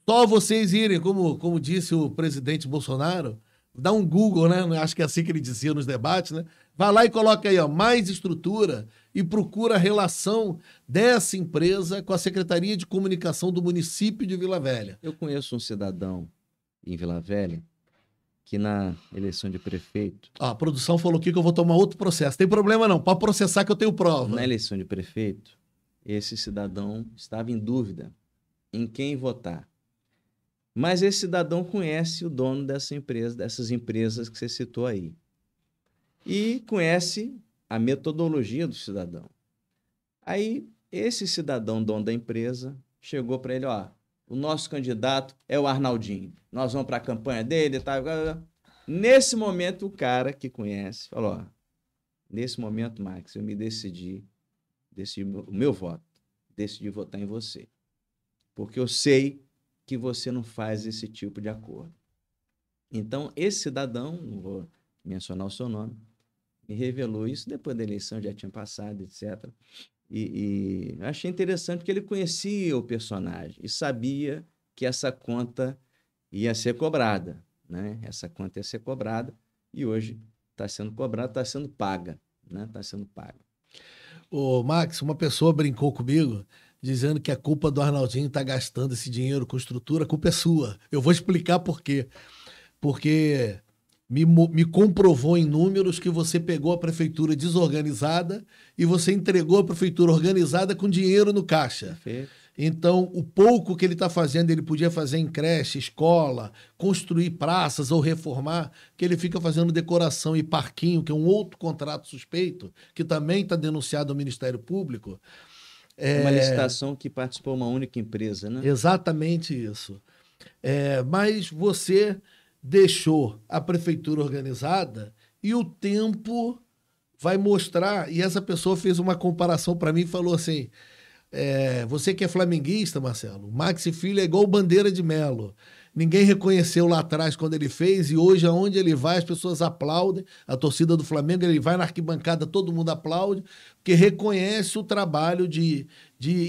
Só vocês irem, como disse o presidente Bolsonaro, dá um Google, né? Acho que é assim que ele dizia nos debates, né? Vai lá e coloca aí, ó, Mais Estrutura, e procura a relação dessa empresa com a Secretaria de Comunicação do município de Vila Velha. Eu conheço um cidadão em Vila Velha que na eleição de prefeito... A produção falou aqui que eu vou tomar outro processo. Tem problema não, pode processar que eu tenho prova. Na eleição de prefeito, esse cidadão estava em dúvida em quem votar. Mas esse cidadão conhece o dono dessa empresa, dessas empresas que você citou aí. E conhece a metodologia do cidadão. Aí, esse cidadão, dono da empresa, chegou para ele, ó, o nosso candidato é o Arnaldinho. Nós vamos para a campanha dele e tal. Nesse momento, o cara que conhece falou, ó, nesse momento, Max, eu me decidi o meu voto, decidi votar em você. Porque eu sei que você não faz esse tipo de acordo. Então, esse cidadão, não vou mencionar o seu nome, me revelou isso depois da eleição, já tinha passado, etc. E achei interessante porque ele conhecia o personagem e sabia que essa conta ia ser cobrada, né? Essa conta ia ser cobrada e hoje está sendo cobrada, está sendo paga, né? Está sendo paga. Ô, Max, uma pessoa brincou comigo dizendo que a culpa do Arnaldinho está gastando esse dinheiro com estrutura, a culpa é sua. Eu vou explicar por quê. Porque me comprovou em números que você pegou a prefeitura desorganizada e você entregou a prefeitura organizada com dinheiro no caixa. Perfeito. Então, o pouco que ele está fazendo, ele podia fazer em creche, escola, construir praças ou reformar, que ele fica fazendo decoração e parquinho, que é um outro contrato suspeito, que também está denunciado ao Ministério Público. Uma licitação que participou uma única empresa, né? Exatamente isso. Mas você deixou a prefeitura organizada e o tempo vai mostrar. E essa pessoa fez uma comparação para mim e falou assim: você que é flamenguista, Marcelo, Maxi Filho é igual Bandeira de Melo. Ninguém reconheceu lá atrás quando ele fez, e hoje, aonde ele vai, as pessoas aplaudem. A torcida do Flamengo, ele vai na arquibancada, todo mundo aplaude, porque reconhece o trabalho de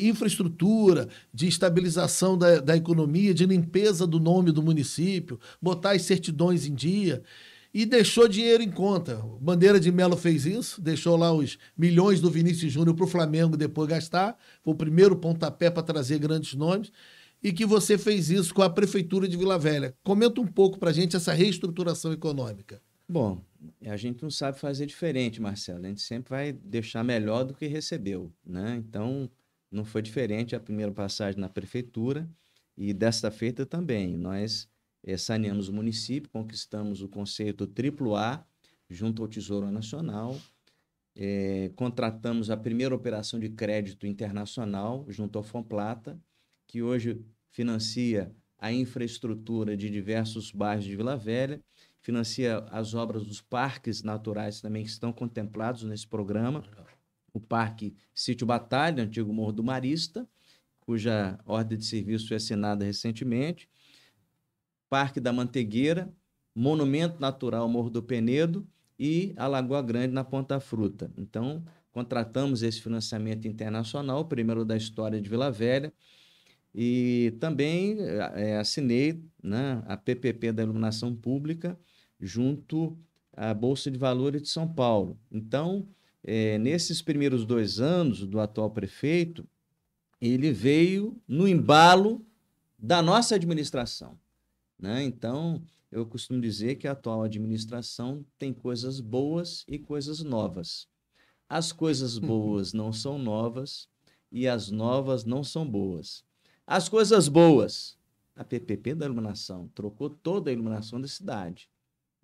infraestrutura, de estabilização da economia, de limpeza do nome do município, botar as certidões em dia. E deixou dinheiro em conta. Bandeira de Melo fez isso, deixou lá os milhões do Vinícius Júnior para o Flamengo depois gastar. Foi o primeiro pontapé para trazer grandes nomes. E que você fez isso com a Prefeitura de Vila Velha. Comenta um pouco para a gente essa reestruturação econômica. Bom, a gente não sabe fazer diferente, Marcelo. A gente sempre vai deixar melhor do que recebeu, né? Então, não foi diferente a primeira passagem na Prefeitura e desta feita também. Nós saneamos o município, conquistamos o conceito AAA junto ao Tesouro Nacional, contratamos a primeira operação de crédito internacional junto ao Fomplata, que hoje financia a infraestrutura de diversos bairros de Vila Velha, financia as obras dos parques naturais também que estão contemplados nesse programa. O Parque Sítio Batalha, antigo Morro do Marista, cuja ordem de serviço foi assinada recentemente. Parque da Mantegueira, Monumento Natural Morro do Penedo e a Lagoa Grande na Ponta Fruta. Então, contratamos esse financiamento internacional, o primeiro da história de Vila Velha, e também assinei, né, a PPP da iluminação pública junto à Bolsa de Valores de São Paulo. Então, nesses primeiros 2 anos do atual prefeito, ele veio no embalo da nossa administração, né? Então, eu costumo dizer que a atual administração tem coisas boas e coisas novas. As coisas boas não são novas e as novas não são boas. As coisas boas, a PPP da iluminação, trocou toda a iluminação da cidade,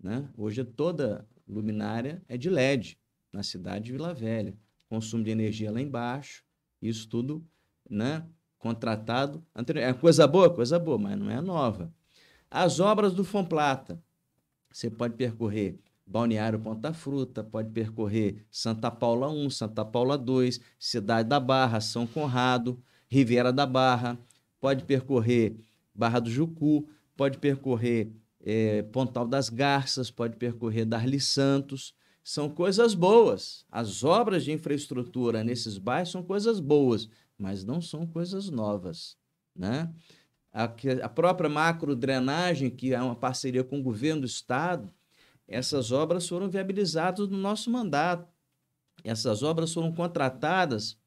né? Hoje toda luminária é de LED na cidade de Vila Velha. Consumo de energia lá embaixo, isso tudo, né, contratado. É coisa boa, mas não é nova. As obras do Fomplata, você pode percorrer Balneário Ponta Fruta, pode percorrer Santa Paula 1, Santa Paula 2, Cidade da Barra, São Conrado, Riviera da Barra, pode percorrer Barra do Jucu, pode percorrer Pontal das Garças, pode percorrer Darli Santos. São coisas boas. As obras de infraestrutura nesses bairros são coisas boas, mas não são coisas novas, né? A própria macrodrenagem, que é uma parceria com o governo do estado, essas obras foram viabilizadas no nosso mandato. Essas obras foram contratadas,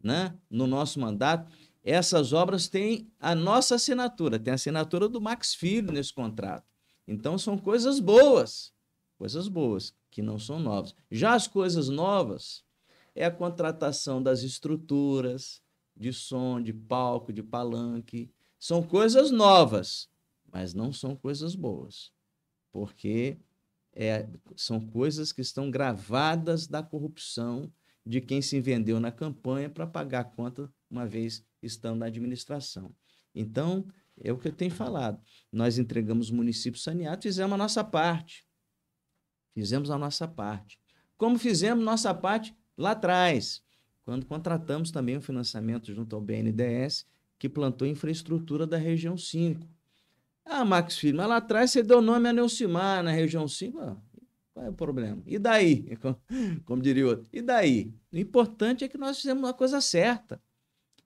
né, no nosso mandato. Essas obras têm a nossa assinatura, tem a assinatura do Max Filho nesse contrato. Então, são coisas boas, que não são novas. Já as coisas novas é a contratação das estruturas de som, de palco, de palanque. São coisas novas, mas não são coisas boas, porque são coisas que estão gravadas da corrupção de quem se vendeu na campanha para pagar a conta uma vez estando na administração. Então, é o que eu tenho falado. Nós entregamos o município saneado, fizemos a nossa parte. Como fizemos nossa parte lá atrás, quando contratamos também o financiamento junto ao BNDES, que plantou infraestrutura da região 5. Ah, Max Filho, mas lá atrás você deu nome a Neucimar na região 5. Qual é o problema? E daí? Como diria o outro. E daí? O importante é que nós fizemos uma coisa certa.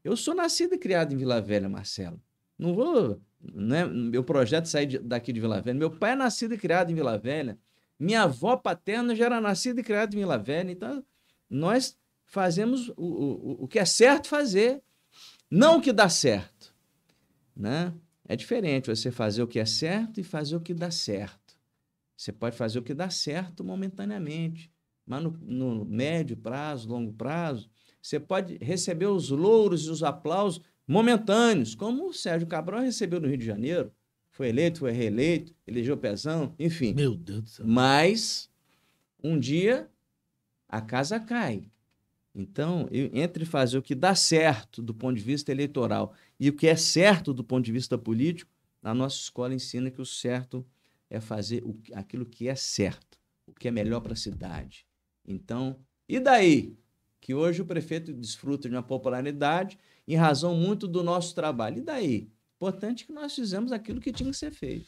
Eu sou nascido e criado em Vila Velha, Marcelo. Não vou... Né? Meu projeto é sair daqui de Vila Velha. Meu pai é nascido e criado em Vila Velha. Minha avó paterna já era nascida e criada em Vila Velha. Então, nós fazemos o que é certo fazer, não o que dá certo, né? É diferente você fazer o que é certo e fazer o que dá certo. Você pode fazer o que dá certo momentaneamente, mas no médio prazo, longo prazo, você pode receber os louros e os aplausos momentâneos, como o Sérgio Cabral recebeu no Rio de Janeiro. Foi eleito, foi reeleito, elegeu Pezão, enfim. Meu Deus do céu. Mas, um dia, a casa cai. Então, entre fazer o que dá certo do ponto de vista eleitoral e o que é certo do ponto de vista político, a nossa escola ensina que o certo é fazer aquilo que é certo, o que é melhor para a cidade. Então, e daí? Que hoje o prefeito desfruta de uma popularidade em razão muito do nosso trabalho. E daí? Importante que nós fizemos aquilo que tinha que ser feito.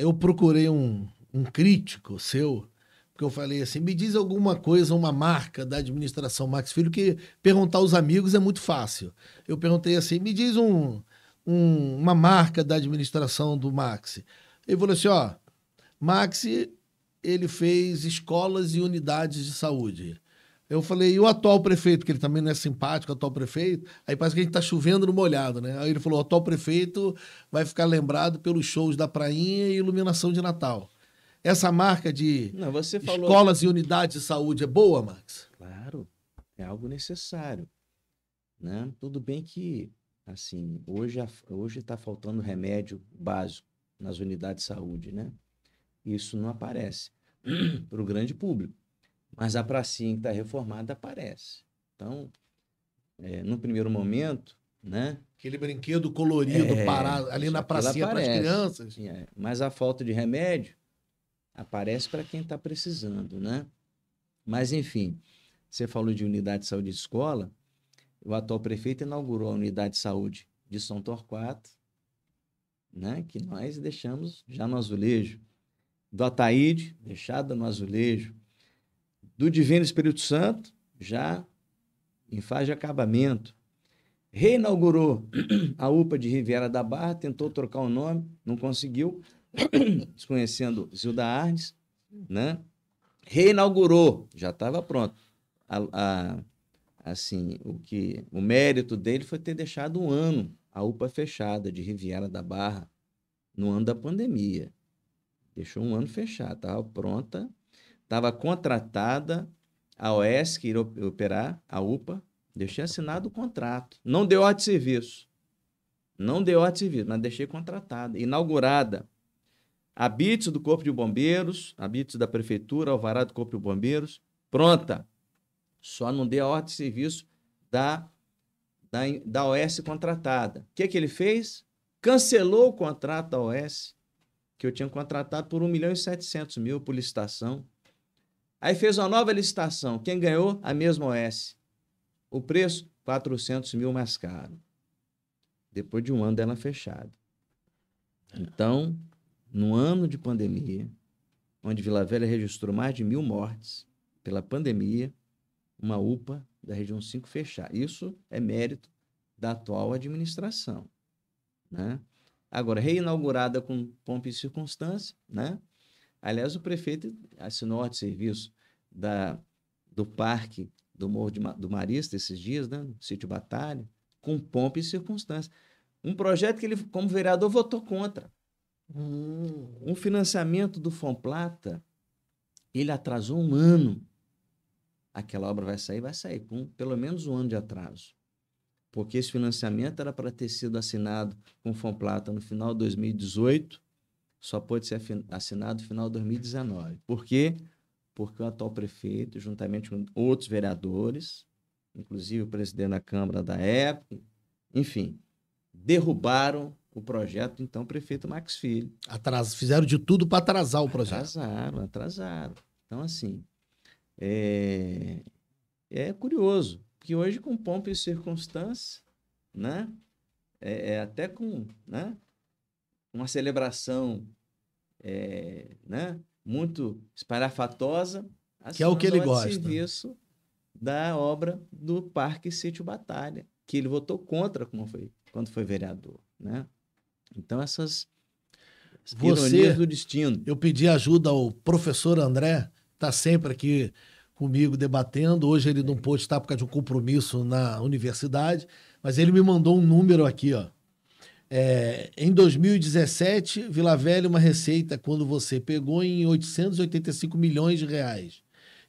Eu procurei um crítico seu, porque eu falei assim, me diz alguma coisa, uma marca da administração Max Filho, que perguntar aos amigos é muito fácil. Eu perguntei assim, me diz uma marca da administração do Max. Ele falou assim, ó, Max, ele fez escolas e unidades de saúde. Eu falei, e o atual prefeito, que ele também não é simpático, o atual prefeito, aí parece que a gente tá chovendo no molhado, né? Aí ele falou, o atual prefeito vai ficar lembrado pelos shows da prainha e iluminação de Natal. Essa marca de Não, você falou... escolas e unidades de saúde é boa, Max? Claro, é algo necessário, né? Tudo bem que, assim, hoje está faltando remédio básico nas unidades de saúde, né? Isso não aparece para o grande público, mas a pracinha que está reformada aparece. Então, no primeiro momento, né? Aquele brinquedo colorido parado ali na pracinha para as crianças. Mas a falta de remédio aparece para quem está precisando, né? Mas, enfim, você falou de unidade de saúde de escola, o atual prefeito inaugurou a unidade de saúde de São Torquato, né? Que nós deixamos já no azulejo. Do Ataíde, deixada no azulejo. Do Divino Espírito Santo, já em fase de acabamento. Reinaugurou a UPA de Riviera da Barra, tentou trocar o nome, não conseguiu, desconhecendo Zilda Arnes, né? Reinaugurou, já estava pronto. Assim, o mérito dele foi ter deixado um ano a UPA fechada de Riviera da Barra, no ano da pandemia. Deixou um ano fechado, estava pronta, estava contratada a OS, que iria operar a UPA, deixei assinado o contrato. Não deu ordem de serviço. Não deu ordem de serviço, mas deixei contratada. Inaugurada. Habites do Corpo de Bombeiros, habites da Prefeitura, alvará do Corpo de Bombeiros, pronta. Só não deu a ordem de serviço da OS contratada. O que ele fez? Cancelou o contrato da OS, que eu tinha contratado por 1.700.000 por licitação. Aí fez uma nova licitação. Quem ganhou? A mesma OS. O preço? 400.000 mais caro. Depois de um ano dela fechada. Então, no ano de pandemia, onde Vila Velha registrou mais de 1.000 mortes pela pandemia, uma UPA da região 5 fechar. Isso é mérito da atual administração, né? Agora, reinaugurada com pompa e circunstância, né? Aliás, o prefeito assinou ordem de serviço do parque do Morro do Marista esses dias, né? No Sítio Batalha, com pompa e circunstância. Um projeto que ele, como vereador, votou contra. Um financiamento do Fomplata, ele atrasou um ano. Aquela obra vai sair com pelo menos um ano de atraso. Porque esse financiamento era para ter sido assinado com o Fomplata no final de 2018, só pôde ser assinado no final de 2019. Por quê? Porque o atual prefeito, juntamente com outros vereadores, inclusive o presidente da Câmara da época, enfim, derrubaram o projeto, então, prefeito Max Filho. Fizeram de tudo para atrasar o projeto. Atrasaram. Então, assim, é curioso, porque hoje, com pompa e circunstância, né? Até com, né? Uma celebração né? Muito espalhafatosa, que é o que ele gosta. Serviço da obra do Parque Sítio Batalha, que ele votou contra quando foi vereador, né? Então, Ironias do destino. Eu pedi ajuda ao professor André, está sempre aqui comigo debatendo. Hoje ele não pôde estar por causa de um compromisso na universidade, mas ele me mandou um número aqui, ó. Em 2017, Vila Velha, uma receita, quando você pegou em 885 milhões de reais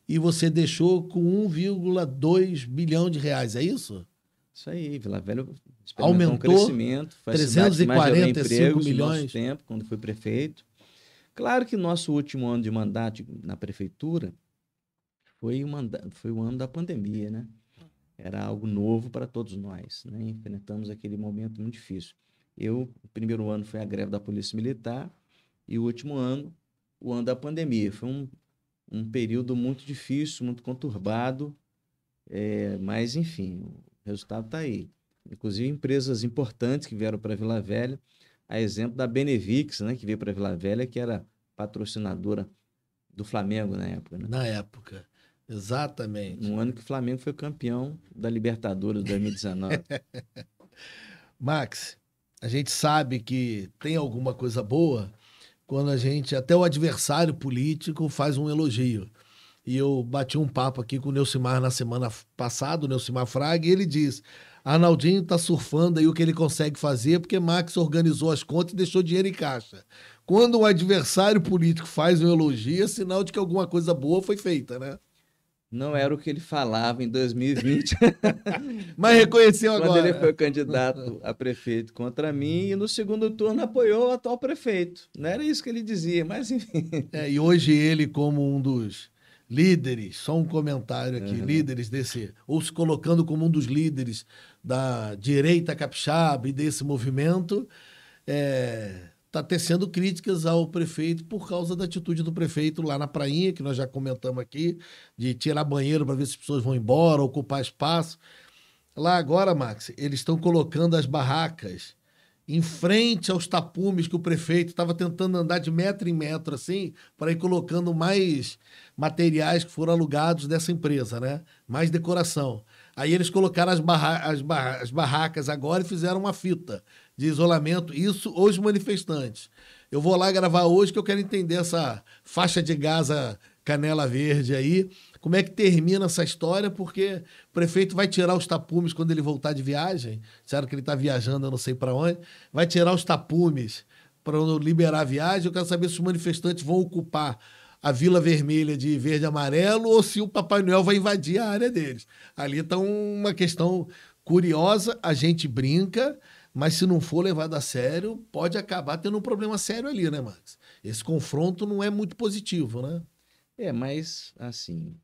e você deixou com 1,2 bilhão de reais, é isso? Isso aí, Vila Velha experimentou Aumentou um crescimento, foi a cidade que mais gerou 345 empregos no milhões. nosso tempo, quando foi prefeito. Claro que nosso último ano de mandato na prefeitura foi o ano da pandemia, né? Era algo novo para todos nós, né? Enfrentamos aquele momento muito difícil. O primeiro ano foi a greve da Polícia Militar e o último ano, o ano da pandemia. Foi um período muito difícil, muito conturbado, mas, enfim, o resultado está aí. Inclusive, empresas importantes que vieram para Vila Velha, a exemplo da Benevix, né, que veio para Vila Velha, que era patrocinadora do Flamengo na época. Né? Na época, exatamente. No ano que o Flamengo foi campeão da Libertadores 2019. Max, a gente sabe que tem alguma coisa boa quando até o adversário político faz um elogio. E eu bati um papo aqui com o Neucimar na semana passada, o Neucimar Fraga, e ele diz: Arnaldinho tá surfando aí o que ele consegue fazer porque Max organizou as contas e deixou dinheiro em caixa. Quando um adversário político faz um elogio, é sinal de que alguma coisa boa foi feita, né? Não era o que ele falava em 2020. Mas reconheceu agora. Quando ele foi candidato a prefeito contra mim e no segundo turno apoiou o atual prefeito. Não era isso que ele dizia, mas enfim. E hoje ele, como um dos líderes, só um comentário aqui, líderes ou se colocando como um dos líderes da direita capixaba e desse movimento, está tecendo críticas ao prefeito por causa da atitude do prefeito lá na prainha, que nós já comentamos aqui, de tirar banheiro para ver se as pessoas vão embora, ocupar espaço. Lá agora, Max, eles estão colocando as barracas em frente aos tapumes que o prefeito estava tentando andar de metro em metro, assim, para ir colocando mais materiais que foram alugados dessa empresa, né? Mais decoração. Aí eles colocaram as barracas agora e fizeram uma fita de isolamento, isso os manifestantes. Eu vou lá gravar hoje que eu quero entender essa faixa de Gaza Canela Verde aí, como é que termina essa história, porque o prefeito vai tirar os tapumes quando ele voltar de viagem, disseram que ele está viajando, eu não sei para onde, vai tirar os tapumes para liberar a viagem, eu quero saber se os manifestantes vão ocupar a Vila Vermelha de verde e amarelo ou se o Papai Noel vai invadir a área deles. Ali está uma questão curiosa, a gente brinca, mas se não for levado a sério, pode acabar tendo um problema sério ali, né, Max? Esse confronto não é muito positivo, né? Mas, assim,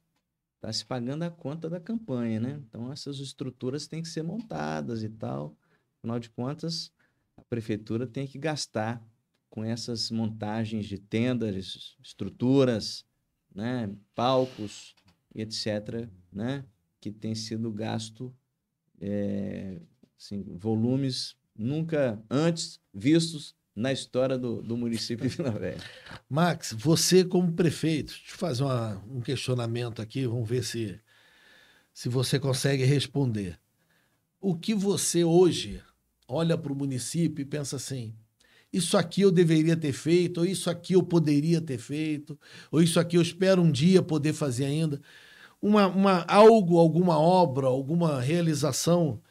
está se pagando a conta da campanha, né? Então, essas estruturas têm que ser montadas e tal. Afinal de contas, a prefeitura tem que gastar com essas montagens de tendas, estruturas, né? Palcos, etc., né? Que tem sido gasto, assim, volumes nunca antes vistos na história do município de Vila Velha. Max, você como prefeito, deixa eu fazer um questionamento aqui, vamos ver se você consegue responder. O que você hoje olha para o município e pensa assim, isso aqui eu deveria ter feito, ou isso aqui eu poderia ter feito, ou isso aqui eu espero um dia poder fazer ainda. Alguma obra, alguma realização.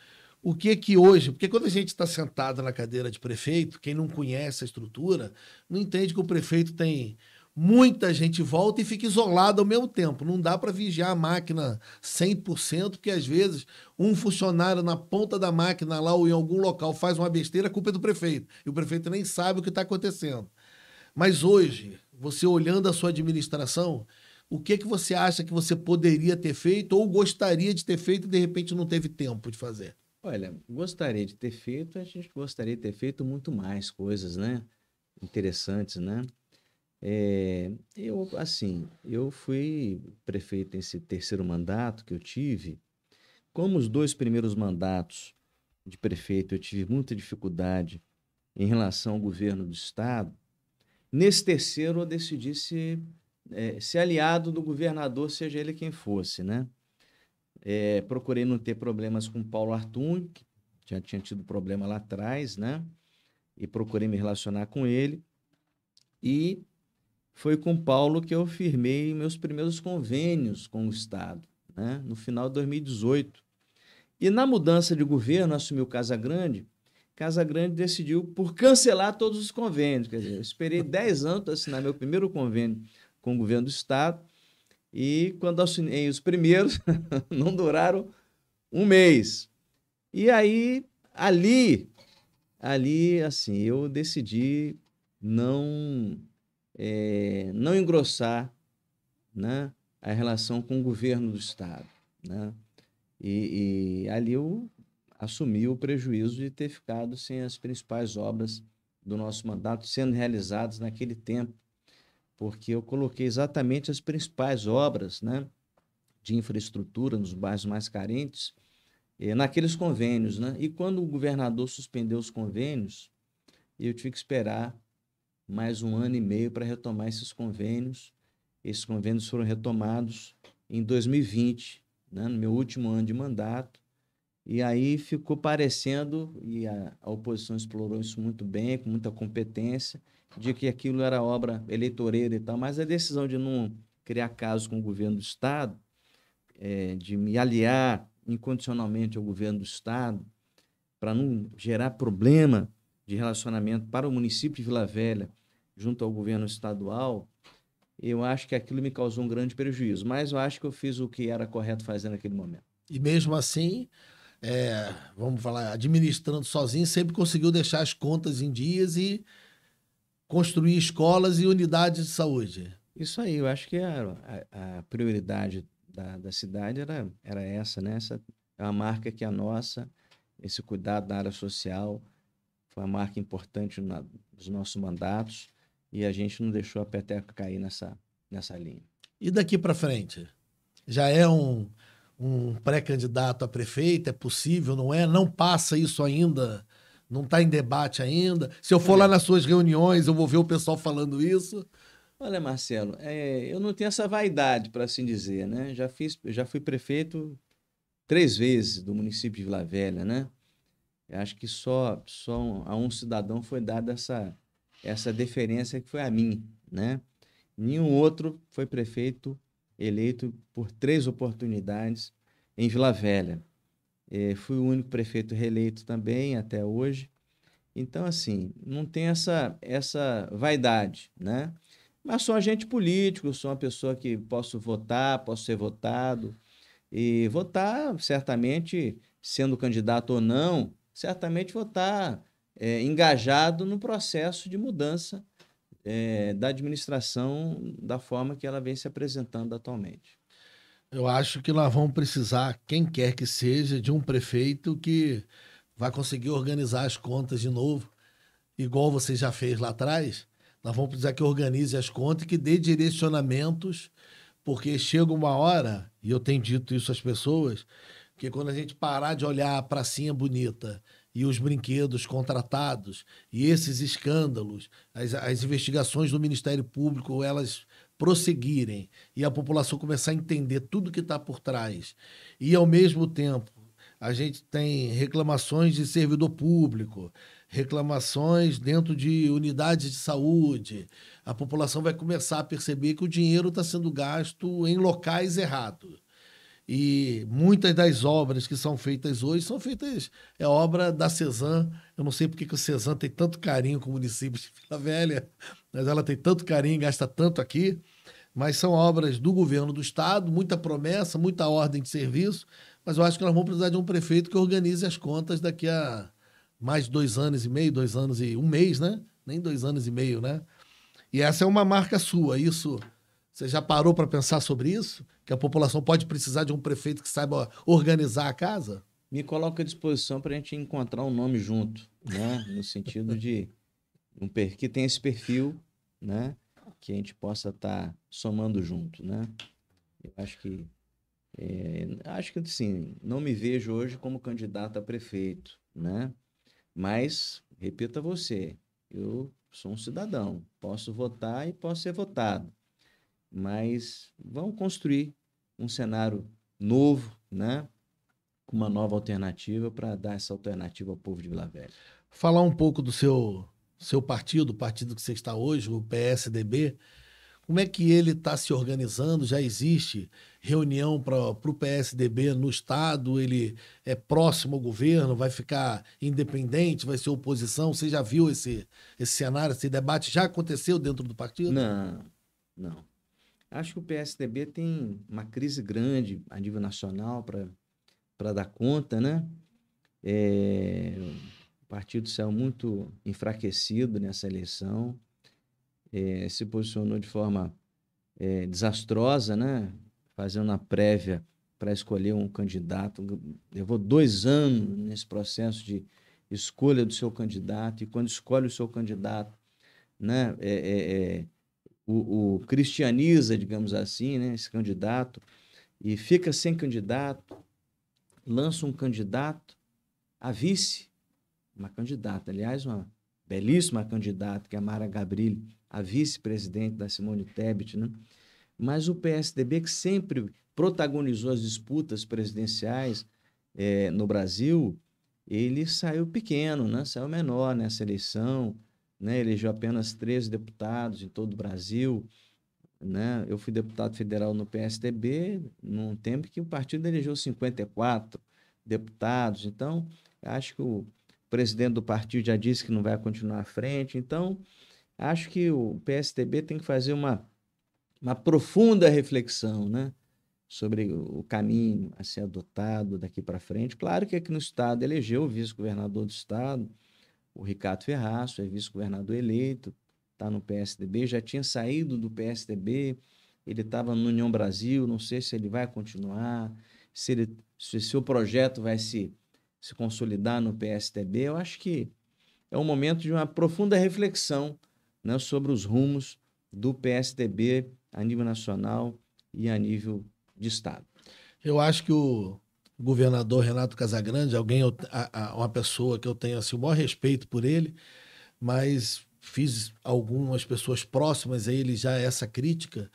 O que hoje... Porque quando a gente está sentado na cadeira de prefeito, quem não conhece a estrutura, não entende que o prefeito tem muita gente volta e fica isolado ao mesmo tempo. Não dá para vigiar a máquina 100%, porque às vezes um funcionário na ponta da máquina lá ou em algum local faz uma besteira, a culpa é do prefeito. E o prefeito nem sabe o que está acontecendo. Mas hoje, você olhando a sua administração, o que você acha que você poderia ter feito ou gostaria de ter feito e de repente não teve tempo de fazer? Olha, gostaria de ter feito, a gente gostaria de ter feito muito mais coisas, né? Interessantes, né? Eu fui prefeito nesse terceiro mandato que eu tive. Como os 2 primeiros mandatos de prefeito eu tive muita dificuldade em relação ao governo do estado, nesse terceiro eu decidi ser aliado do governador, seja ele quem fosse, né? Procurei não ter problemas com Paulo Artung, que já tinha tido problema lá atrás, né? E procurei me relacionar com ele. E foi com Paulo que eu firmei meus primeiros convênios com o Estado, né? No final de 2018. E na mudança de governo, assumiu Casagrande decidiu por cancelar todos os convênios. Quer dizer, eu esperei 10 anos para assinar meu primeiro convênio com o governo do Estado, e quando assinei os primeiros, não duraram um mês. E aí, assim, eu decidi não, não engrossar, né, a relação com o governo do Estado, né? E ali eu assumi o prejuízo de ter ficado sem as principais obras do nosso mandato sendo realizadas naquele tempo, porque eu coloquei exatamente as principais obras, né, de infraestrutura nos bairros mais carentes, naqueles convênios, né? E quando o governador suspendeu os convênios, eu tive que esperar mais 1 ano e meio para retomar esses convênios. Esses convênios foram retomados em 2020, né, no meu último ano de mandato, e aí ficou parecendo, e a oposição explorou isso muito bem, com muita competência, de que aquilo era obra eleitoreira e tal, mas a decisão de não criar casos com o governo do Estado, de me aliar incondicionalmente ao governo do Estado, para não gerar problema de relacionamento para o município de Vila Velha junto ao governo estadual, eu acho que aquilo me causou um grande prejuízo, mas eu acho que eu fiz o que era correto fazer naquele momento. E mesmo assim, vamos falar, administrando sozinho, sempre conseguiu deixar as contas em dias e construir escolas e unidades de saúde. Isso aí, eu acho que a prioridade da cidade era essa, né? Essa é uma marca que é nossa, esse cuidado da área social foi uma marca importante nos nossos mandatos, e a gente não deixou a peteca cair nessa linha. E daqui para frente? Já é um pré-candidato a prefeito? É possível, não é? Não passa isso ainda? Não está em debate ainda? Se eu for lá nas suas reuniões, eu vou ver o pessoal falando isso. Olha, Marcelo, eu não tenho essa vaidade, para assim dizer, né? Já fui prefeito 3 vezes do município de Vila Velha, né? Eu acho que só a um cidadão foi dada essa deferência que foi a mim, né? Nenhum outro foi prefeito eleito por 3 oportunidades em Vila Velha. Fui o único prefeito reeleito também até hoje. Então, assim, não tem essa vaidade, né? Mas sou agente político, sou uma pessoa que posso votar, posso ser votado. E votar, certamente, sendo candidato ou não, certamente votar engajado no processo de mudança da administração da forma que ela vem se apresentando atualmente. Eu acho que nós vamos precisar, quem quer que seja, de um prefeito que vai conseguir organizar as contas de novo, igual você já fez lá atrás. Nós vamos precisar que organize as contas e que dê direcionamentos, porque chega uma hora, e eu tenho dito isso às pessoas, que quando a gente parar de olhar a pracinha bonita e os brinquedos contratados e esses escândalos, as investigações do Ministério Público, elas prosseguirem e a população começar a entender tudo que está por trás, e ao mesmo tempo a gente tem reclamações de servidor público, reclamações dentro de unidades de saúde, a população vai começar a perceber que o dinheiro está sendo gasto em locais errados. E muitas das obras que são feitas hoje são feitas, obra da Cesan. Eu não sei porque que o Cesan tem tanto carinho com o município de Vila Velha, mas ela tem tanto carinho, gasta tanto aqui. Mas são obras do governo do estado, muita promessa, muita ordem de serviço. Mas eu acho que nós vamos precisar de um prefeito que organize as contas daqui a mais 2 anos e meio, 2 anos e um mês, né? Nem 2 anos e meio, né? E essa é uma marca sua. Isso, você já parou para pensar sobre isso? Que a população pode precisar de um prefeito que saiba organizar a casa? Me coloco à disposição para a gente encontrar um nome junto, né? No sentido de que tem esse perfil, né? Que a gente possa estar somando junto, né? Eu acho que assim, não me vejo hoje como candidato a prefeito, né? Mas, repito a você, eu sou um cidadão, posso votar e posso ser votado, mas vamos construir um cenário novo, né? Uma nova alternativa para dar essa alternativa ao povo de Vila Velha. Falar um pouco do seu seu partido, o partido que você está hoje, o PSDB, como é que ele está se organizando? Já existe reunião para o PSDB no Estado? Ele é próximo ao governo? Vai ficar independente? Vai ser oposição? Você já viu esse cenário, esse debate? Já aconteceu dentro do partido? Não, não. Acho que o PSDB tem uma crise grande a nível nacional para dar conta, né? O partido saiu muito enfraquecido nessa eleição, se posicionou de forma desastrosa, né? Fazendo a prévia para escolher um candidato. Levou 2 anos nesse processo de escolha do seu candidato, e quando escolhe o seu candidato, né? O cristianiza, digamos assim, né? Esse candidato, e fica sem candidato, lança um candidato a vice, uma candidata, aliás, uma belíssima candidata, que é a Mara Gabrilli, a vice-presidente da Simone Tebet, né? Mas o PSDB, que sempre protagonizou as disputas presidenciais no Brasil, ele saiu pequeno, né? Saiu menor nessa eleição, né? Elegeu apenas 13 deputados em todo o Brasil, né? Eu fui deputado federal no PSDB num tempo que o partido elegeu 54 deputados. Então, acho que o presidente do partido já disse que não vai continuar à frente. Então, acho que o PSDB tem que fazer uma profunda reflexão, né, sobre o caminho a ser adotado daqui para frente. Claro que aqui no Estado elegeu o vice-governador do Estado, o Ricardo Ferraço, é vice-governador eleito, está no PSDB, já tinha saído do PSDB, ele estava no União Brasil, não sei se ele vai continuar, se o projeto vai se consolidar no PSDB. Eu acho que é um momento de uma profunda reflexão, né, sobre os rumos do PSDB a nível nacional e a nível de Estado. Eu acho que o governador Renato Casagrande, uma pessoa que eu tenho assim, o maior respeito por ele, mas fiz algumas pessoas próximas a ele já essa crítica.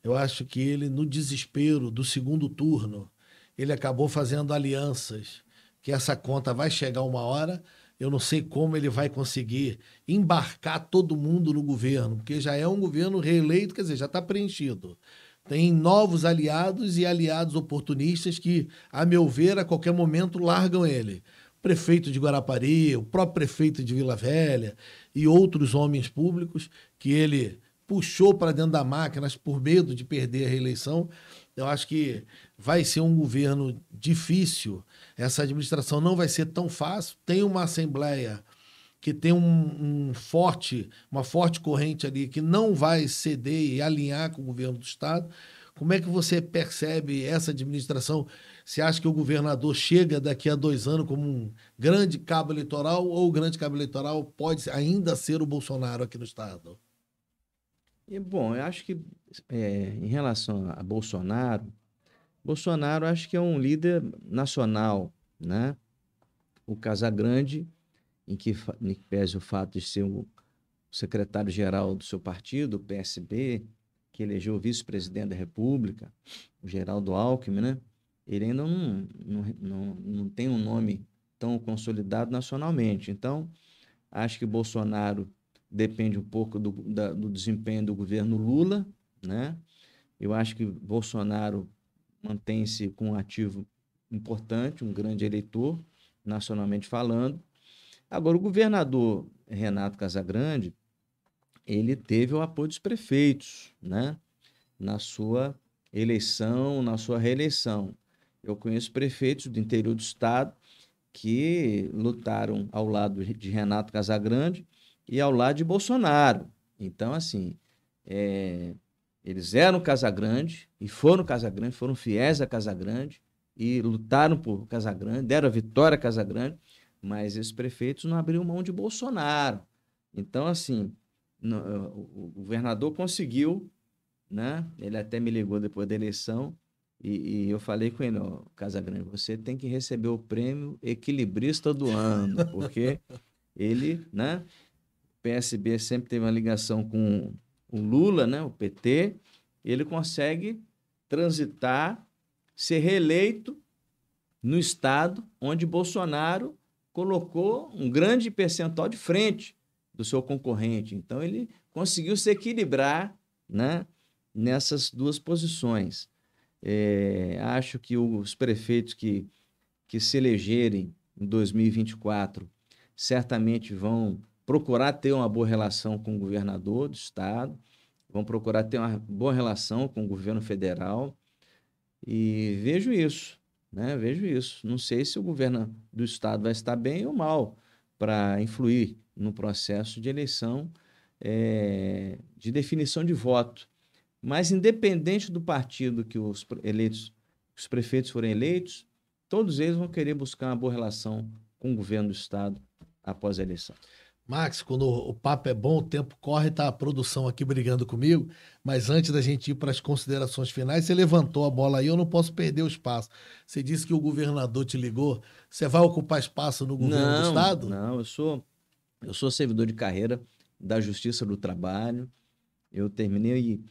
Eu acho que ele, no desespero do segundo turno, ele acabou fazendo alianças, que essa conta vai chegar uma hora. Eu não sei como ele vai conseguir embarcar todo mundo no governo, porque já é um governo reeleito, quer dizer, já está preenchido. Tem novos aliados e aliados oportunistas que, a meu ver, a qualquer momento largam ele. O prefeito de Guarapari, o próprio prefeito de Vila Velha e outros homens públicos que ele puxou para dentro da máquina por medo de perder a reeleição. Eu acho que vai ser um governo difícil. Essa administração não vai ser tão fácil. Tem uma Assembleia que tem uma forte corrente ali que não vai ceder e alinhar com o governo do Estado. Como é que você percebe essa administração? Você acha que o governador chega daqui a 2 anos como um grande cabo eleitoral, ou o grande cabo eleitoral pode ainda ser o Bolsonaro aqui no Estado? Bom, eu acho que em relação a Bolsonaro acho que é um líder nacional, né? O Casagrande, em que pese o fato de ser o secretário-geral do seu partido, o PSB, que elegeu o vice-presidente da República, o Geraldo Alckmin, né? Ele ainda não tem um nome tão consolidado nacionalmente. Então, acho que Bolsonaro depende um pouco do desempenho do governo Lula, né? Eu acho que Bolsonaro mantém-se com um ativo importante, um grande eleitor, nacionalmente falando. Agora, o governador Renato Casagrande, ele teve o apoio dos prefeitos, né? Na sua eleição, na sua reeleição. Eu conheço prefeitos do interior do estado que lutaram ao lado de Renato Casagrande e ao lado de Bolsonaro. Então, assim, eles eram Casagrande e foram Casagrande, foram fiéis a Casagrande e lutaram por Casagrande, deram a vitória a Casagrande, mas esses prefeitos não abriram mão de Bolsonaro. Então, assim, o governador conseguiu, né? Ele até me ligou depois da eleição e eu falei com ele: ó, Casagrande, você tem que receber o prêmio equilibrista do ano, porque ele, né? O PSB sempre teve uma ligação com o Lula, né? O PT, ele consegue transitar, ser reeleito no estado onde Bolsonaro colocou um grande percentual de frente, do seu concorrente. Então, ele conseguiu se equilibrar, né, nessas duas posições. Acho que os prefeitos que se elegerem em 2024 certamente vão procurar ter uma boa relação com o governador do estado, vão procurar ter uma boa relação com o governo federal, e vejo isso, né? Vejo isso. Não sei se o governo do estado vai estar bem ou mal para influir no processo de eleição, de definição de voto. Mas, independente do partido que os prefeitos forem eleitos, todos eles vão querer buscar uma boa relação com o governo do estado após a eleição. Max, quando o papo é bom, o tempo corre, tá a produção aqui brigando comigo, mas antes da gente ir para as considerações finais, você levantou a bola aí, eu não posso perder o espaço. Você disse que o governador te ligou, você vai ocupar espaço no governo do estado? Não, eu sou servidor de carreira da Justiça do Trabalho, eu terminei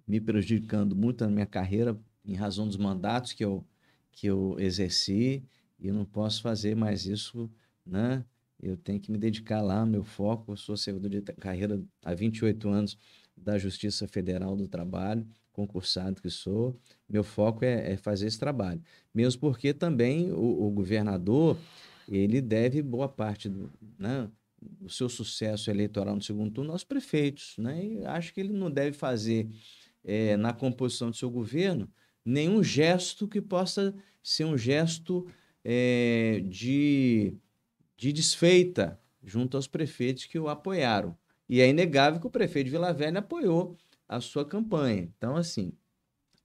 me prejudicando muito na minha carreira em razão dos mandatos que eu exerci, e eu não posso fazer mais isso, né? Eu tenho que me dedicar lá, meu foco, eu sou servidor de carreira há 28 anos da Justiça Federal do Trabalho, concursado que sou, meu foco é fazer esse trabalho. Mesmo porque também o governador, ele deve boa parte do seu sucesso eleitoral no segundo turno aos prefeitos, né? E acho que ele não deve fazer, na composição do seu governo, nenhum gesto que possa ser um gesto de desfeita junto aos prefeitos que o apoiaram. E é inegável que o prefeito de Vila Velha apoiou a sua campanha. Então, assim,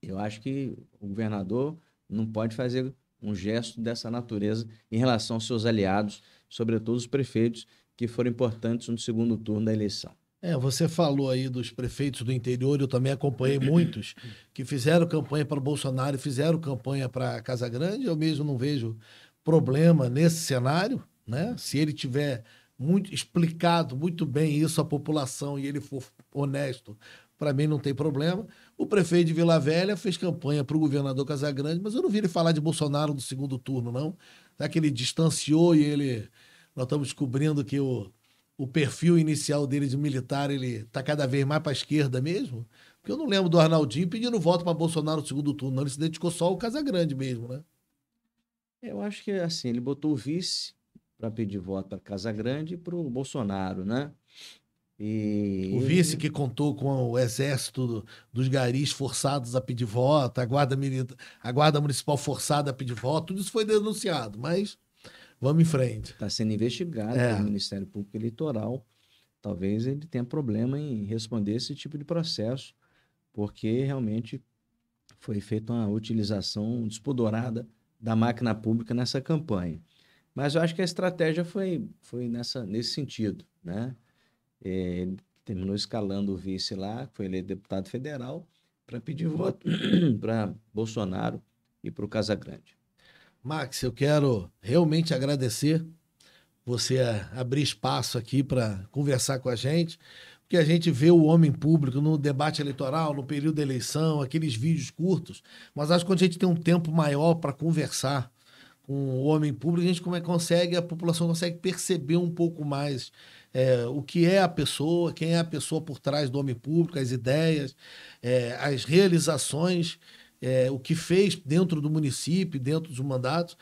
eu acho que o governador não pode fazer um gesto dessa natureza em relação aos seus aliados, sobretudo os prefeitos que foram importantes no segundo turno da eleição. Você falou aí dos prefeitos do interior, eu também acompanhei muitos que fizeram campanha para o Bolsonaro e fizeram campanha para Casa Grande. Eu mesmo não vejo problema nesse cenário, né? Se ele tiver explicado muito bem isso à população e ele for honesto, para mim não tem problema. O prefeito de Vila Velha fez campanha para o governador Casagrande, mas eu não vi ele falar de Bolsonaro no segundo turno, não. Será que ele distanciou e nós estamos descobrindo que o perfil inicial dele de militar, ele está cada vez mais para a esquerda mesmo? Porque eu não lembro do Arnaldinho pedindo voto para Bolsonaro no segundo turno, não. Ele se dedicou só ao Casagrande mesmo, né? Eu acho que, assim, ele botou o vice para pedir voto para Casa Grande e para o Bolsonaro, né? O vice que contou com o exército dos garis forçados a pedir voto, a guarda municipal forçada a pedir voto, tudo isso foi denunciado, mas vamos em frente. Está sendo investigado pelo Ministério Público Eleitoral. Talvez ele tenha problema em responder esse tipo de processo, porque realmente foi feita uma utilização despudorada da máquina pública nessa campanha. Mas eu acho que a estratégia foi nesse sentido, né? Ele terminou escalando o vice lá, foi eleito deputado federal, para pedir voto para Bolsonaro e para o Casagrande. Max, eu quero realmente agradecer você abrir espaço aqui para conversar com a gente, porque a gente vê o homem público no debate eleitoral, no período da eleição, aqueles vídeos curtos, mas acho que quando a gente tem um tempo maior para conversar com o homem público, a população consegue perceber um pouco mais o que é a pessoa, quem é a pessoa por trás do homem público, as ideias, as realizações, o que fez dentro do município, dentro dos mandatos.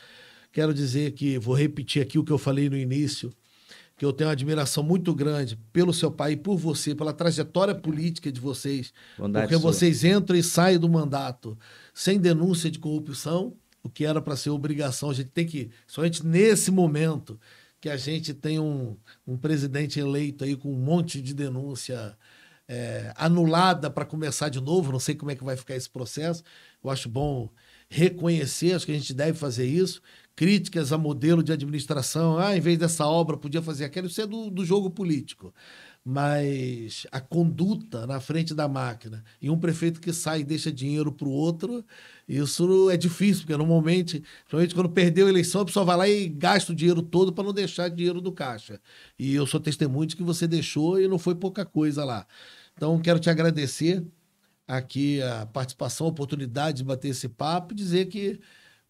Quero dizer que, vou repetir aqui o que eu falei no início, que eu tenho uma admiração muito grande pelo seu pai e por você, pela trajetória política de vocês, porque vocês entram e saem do mandato sem denúncia de corrupção, o que era para ser obrigação. A gente tem que, somente nesse momento que a gente tem um presidente eleito aí com um monte de denúncia anulada para começar de novo, não sei como é que vai ficar esse processo, eu acho bom reconhecer, acho que a gente deve fazer isso. Críticas a modelo de administração, em vez dessa obra podia fazer aquilo, isso é do jogo político. Mas a conduta na frente da máquina e um prefeito que sai e deixa dinheiro para o outro, isso é difícil, porque normalmente, principalmente quando perdeu a eleição, a pessoa vai lá e gasta o dinheiro todo para não deixar dinheiro no caixa. E eu sou testemunho de que você deixou e não foi pouca coisa lá. Então, quero te agradecer aqui a participação, a oportunidade de bater esse papo e dizer que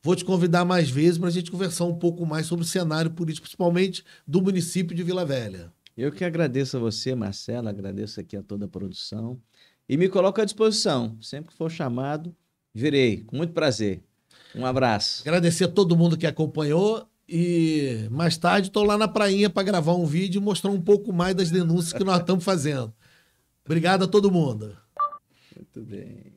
vou te convidar mais vezes para a gente conversar um pouco mais sobre o cenário político, principalmente do município de Vila Velha. Eu que agradeço a você, Marcelo, agradeço aqui a toda a produção e me coloco à disposição. Sempre que for chamado, virei, com muito prazer. Um abraço. Agradecer a todo mundo que acompanhou e mais tarde estou lá na prainha para gravar um vídeo e mostrar um pouco mais das denúncias que nós estamos fazendo. Obrigado a todo mundo. Muito bem.